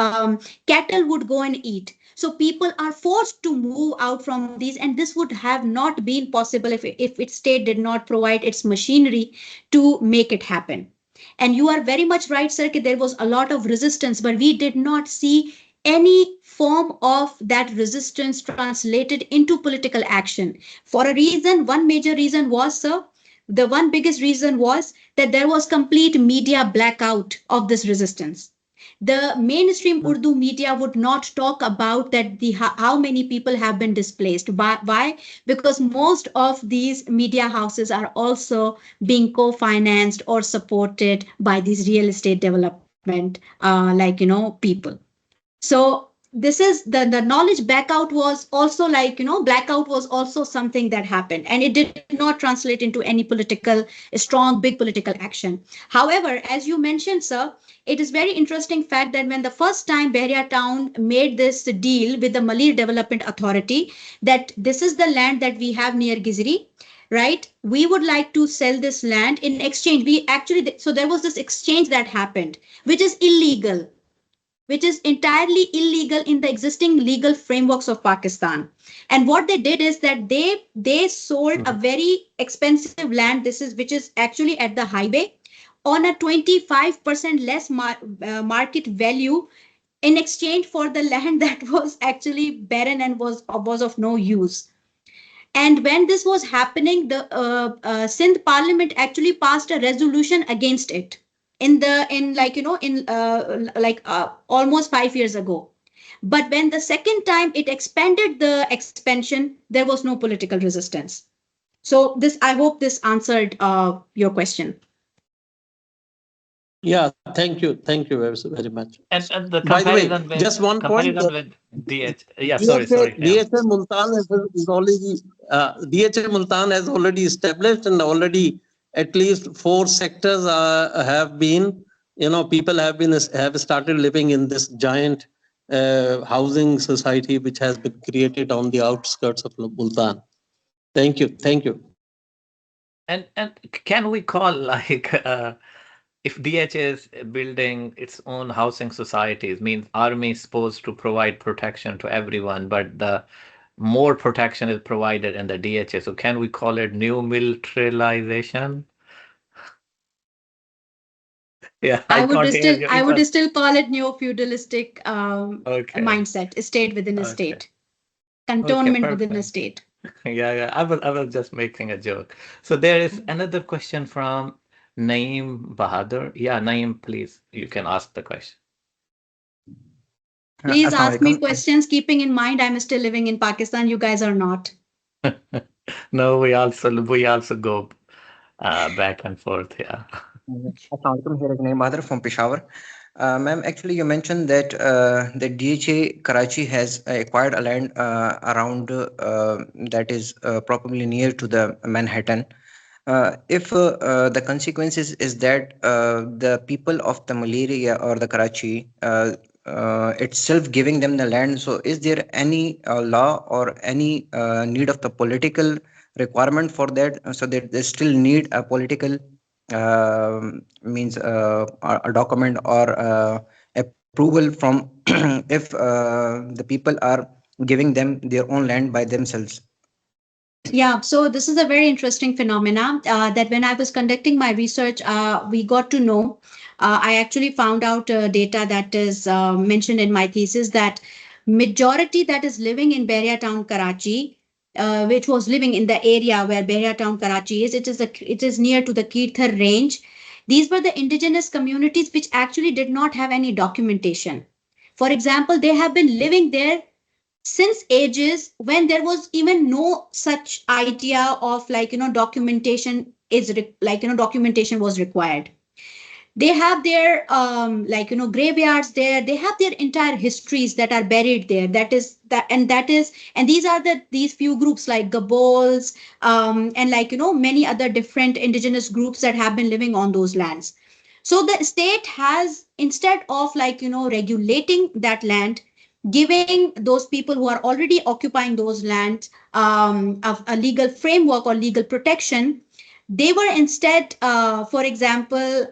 cattle would go and eat. So people are forced to move out from these, and this would have not been possible if its state did not provide its machinery to make it happen. And you are very much right, sir, there was a lot of resistance, but we did not see any form of that resistance translated into political action. For a reason, one major reason was, sir, the one biggest reason was that there was complete media blackout of this resistance. The mainstream Urdu media would not talk about that how many people have been displaced. Why? Because most of these media houses are also being co-financed or supported by these real estate development, people. So this is the knowledge blackout was also blackout was also something that happened, and it did not translate into any political strong big political action. However, as you mentioned, sir, it is very interesting fact that when the first time Bahria town made this deal with the Malir Development Authority, that this is the land that we have near Gizri, right? We would like to sell this land in exchange. We actually, so there was this exchange that happened, which is illegal, which is entirely illegal in the existing legal frameworks of Pakistan. And what they did is that they sold a very expensive land. This is which is actually at the highway on a 25% less market value in exchange for the land that was actually barren and was of no use. And when this was happening, the Sindh Parliament actually passed a resolution against it in almost 5 years ago. But when the second time it expanded the expansion, there was no political resistance. So this, I hope this answered your question. Yeah, thank you very much. And the By the way, comparison with just one point. DH. Yeah, sorry, DHA, sorry. Yeah. Multan is already DHA Multan has already established, and already at least 4 sectors have been, people have started living in this giant housing society which has been created on the outskirts of Multan. Thank you. And can we call if DHA is building its own housing societies, means army is supposed to provide protection to everyone, but the more protection is provided in the DHA. So can we call it new militarization? Yeah, I can't hear you. I would still call it neo-feudalistic Okay. mindset, a state within a Okay. state, Okay, cantonment within a perfect. state. Yeah, yeah. I was just making a joke. So there is another question from Naeem Bahadur. Yeah, Naeem, please, you can ask the question. Please Assalamu ask me alaikum. questions, keeping in mind I'm still living in Pakistan. You guys are not. No, we also go back and forth. Yeah. Assalamu alaikum. Here is Naeem Badr from Peshawar. Ma'am, actually, you mentioned that the DHA Karachi has acquired a land around that is probably near to the Manhattan. If the consequences is that the people of the malaria or the Karachi itself giving them the land, so is there any law or any need of the political requirement for that, so that they still need a political means a document or approval from if the people are giving them their own land by themselves? Yeah, so this is a very interesting phenomena that when I was conducting my research, we got to know. I actually found out data that is mentioned in my thesis that majority that is living in Bahria town, Karachi, which was living in the area where Bahria town, Karachi is. It is near to the Kirthar range. These were the indigenous communities which actually did not have any documentation. For example, they have been living there since ages when there was even no such idea of documentation documentation was required. They have their graveyards there, they have their entire histories that are buried there, and these are these few groups like gabols, and many other different indigenous groups that have been living on those lands. So the state has, instead of regulating that land, giving those people who are already occupying those lands a legal framework or legal protection, they were instead, for example,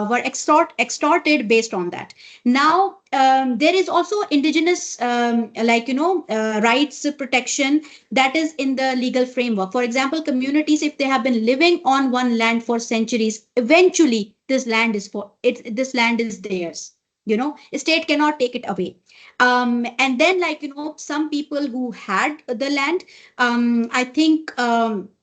were extorted based on that. Now there is also indigenous rights protection that is in the legal framework. For example, communities, if they have been living on one land for centuries, eventually this land is theirs. A state cannot take it away. And then some people who had the land, I think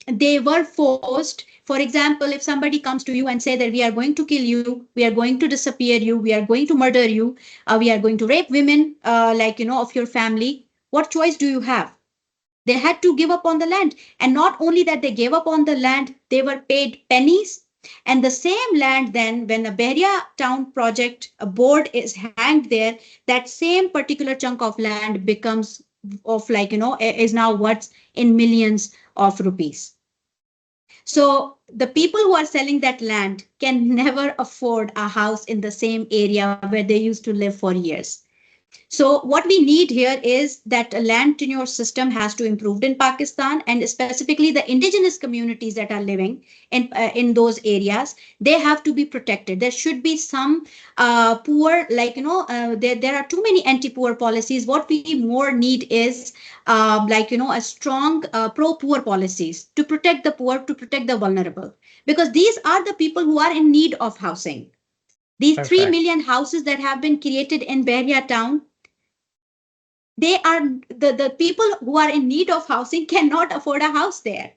they were forced. For example, if somebody comes to you and say that we are going to kill you, we are going to disappear you, we are going to murder you, we are going to rape women of your family, what choice do you have? They had to give up on the land. And not only that they gave up on the land, they were paid pennies. And the same land, then when a Bahria town project, a board is hanged there, that same particular chunk of land becomes of is now worth in millions of rupees. So the people who are selling that land can never afford a house in the same area where they used to live for years. So what we need here is that a land tenure system has to improve in Pakistan, and specifically the indigenous communities that are living in those areas, they have to be protected. There should be some poor, there are too many anti-poor policies. What we more need is a strong pro-poor policies to protect the poor, to protect the vulnerable, because these are the people who are in need of housing. These 3 Perfect. million houses that have been created in Bahria town, they are the people who are in need of housing cannot afford a house there.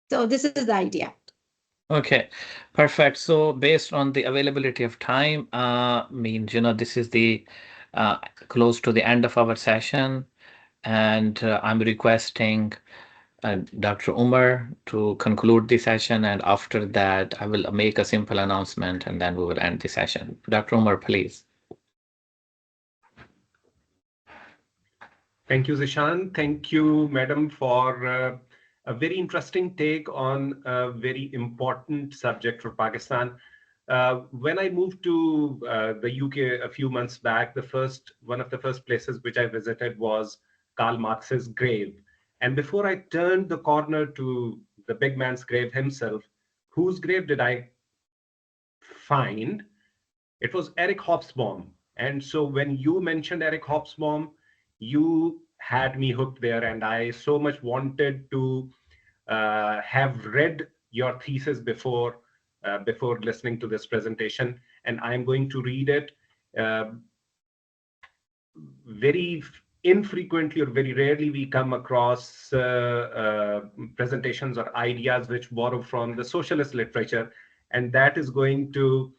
So this is the idea. Okay, perfect. So based on the availability of time, means this is the close to the end of our session, and I'm requesting Dr. Umar to conclude the session, and after that, I will make a simple announcement, and then we will end the session. Dr. Umar, please. Thank you, Zishan. Thank you, madam, for a very interesting take on a very important subject for Pakistan. When I moved to the UK a few months back, one of the first places which I visited was Karl Marx's grave. And before I turned the corner to the big man's grave himself, whose grave did I find, it was Eric Hobsbawm. And so when you mentioned Eric Hobsbawm, you had me hooked there, and I so much wanted to have read your thesis before listening to this presentation, and I'm going to read it. Very infrequently or very rarely we come across presentations or ideas which borrow from the socialist literature, and that is going to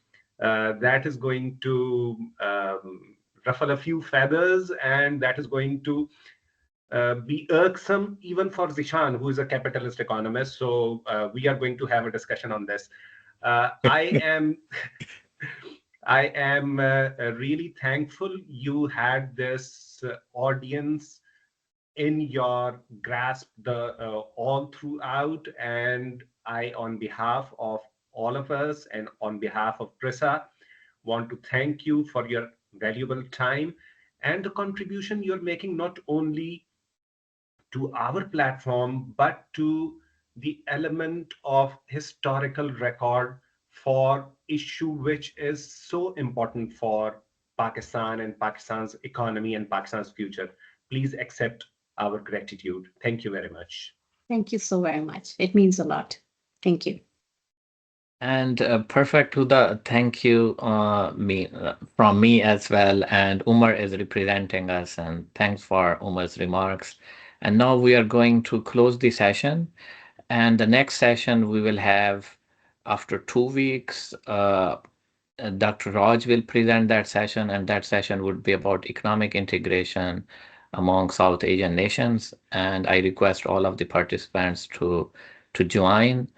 ruffle a few feathers, and that is going to be irksome even for Zishan, who is a capitalist economist. So we are going to have a discussion on this. I am really thankful you had this audience in your grasp the all throughout, and I, on behalf of all of us and on behalf of PRISA, want to thank you for your valuable time and the contribution you're making, not only to our platform, but to the element of historical record for issue which is so important for Pakistan and Pakistan's economy and Pakistan's future. Please accept our gratitude. Thank you very much. Thank you so very much. It means a lot. Thank you. And perfect, Huda. Thank you, from me as well. And Umar is representing us, and thanks for Umar's remarks. And now we are going to close the session. And the next session we will have after 2 weeks. Dr. Raj will present that session, and that session would be about economic integration among South Asian nations. And I request all of the participants to join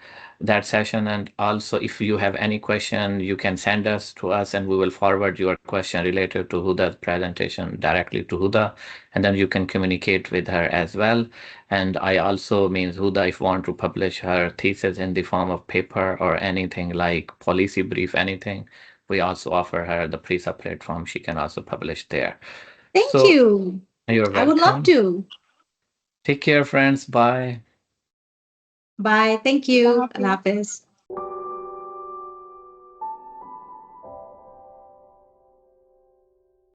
that session. And also, if you have any question, you can send us to us, and we will forward your question related to Huda's presentation directly to Huda, and then you can communicate with her as well. And I also means Huda, if you want to publish her thesis in the form of paper or anything like policy brief, anything, we also offer her the PRISA platform. She can also publish there. Thank So you. you're I would love welcome. to. Take care, friends. Bye. Bye. Thank you. Allah Hafiz. Allah Hafiz.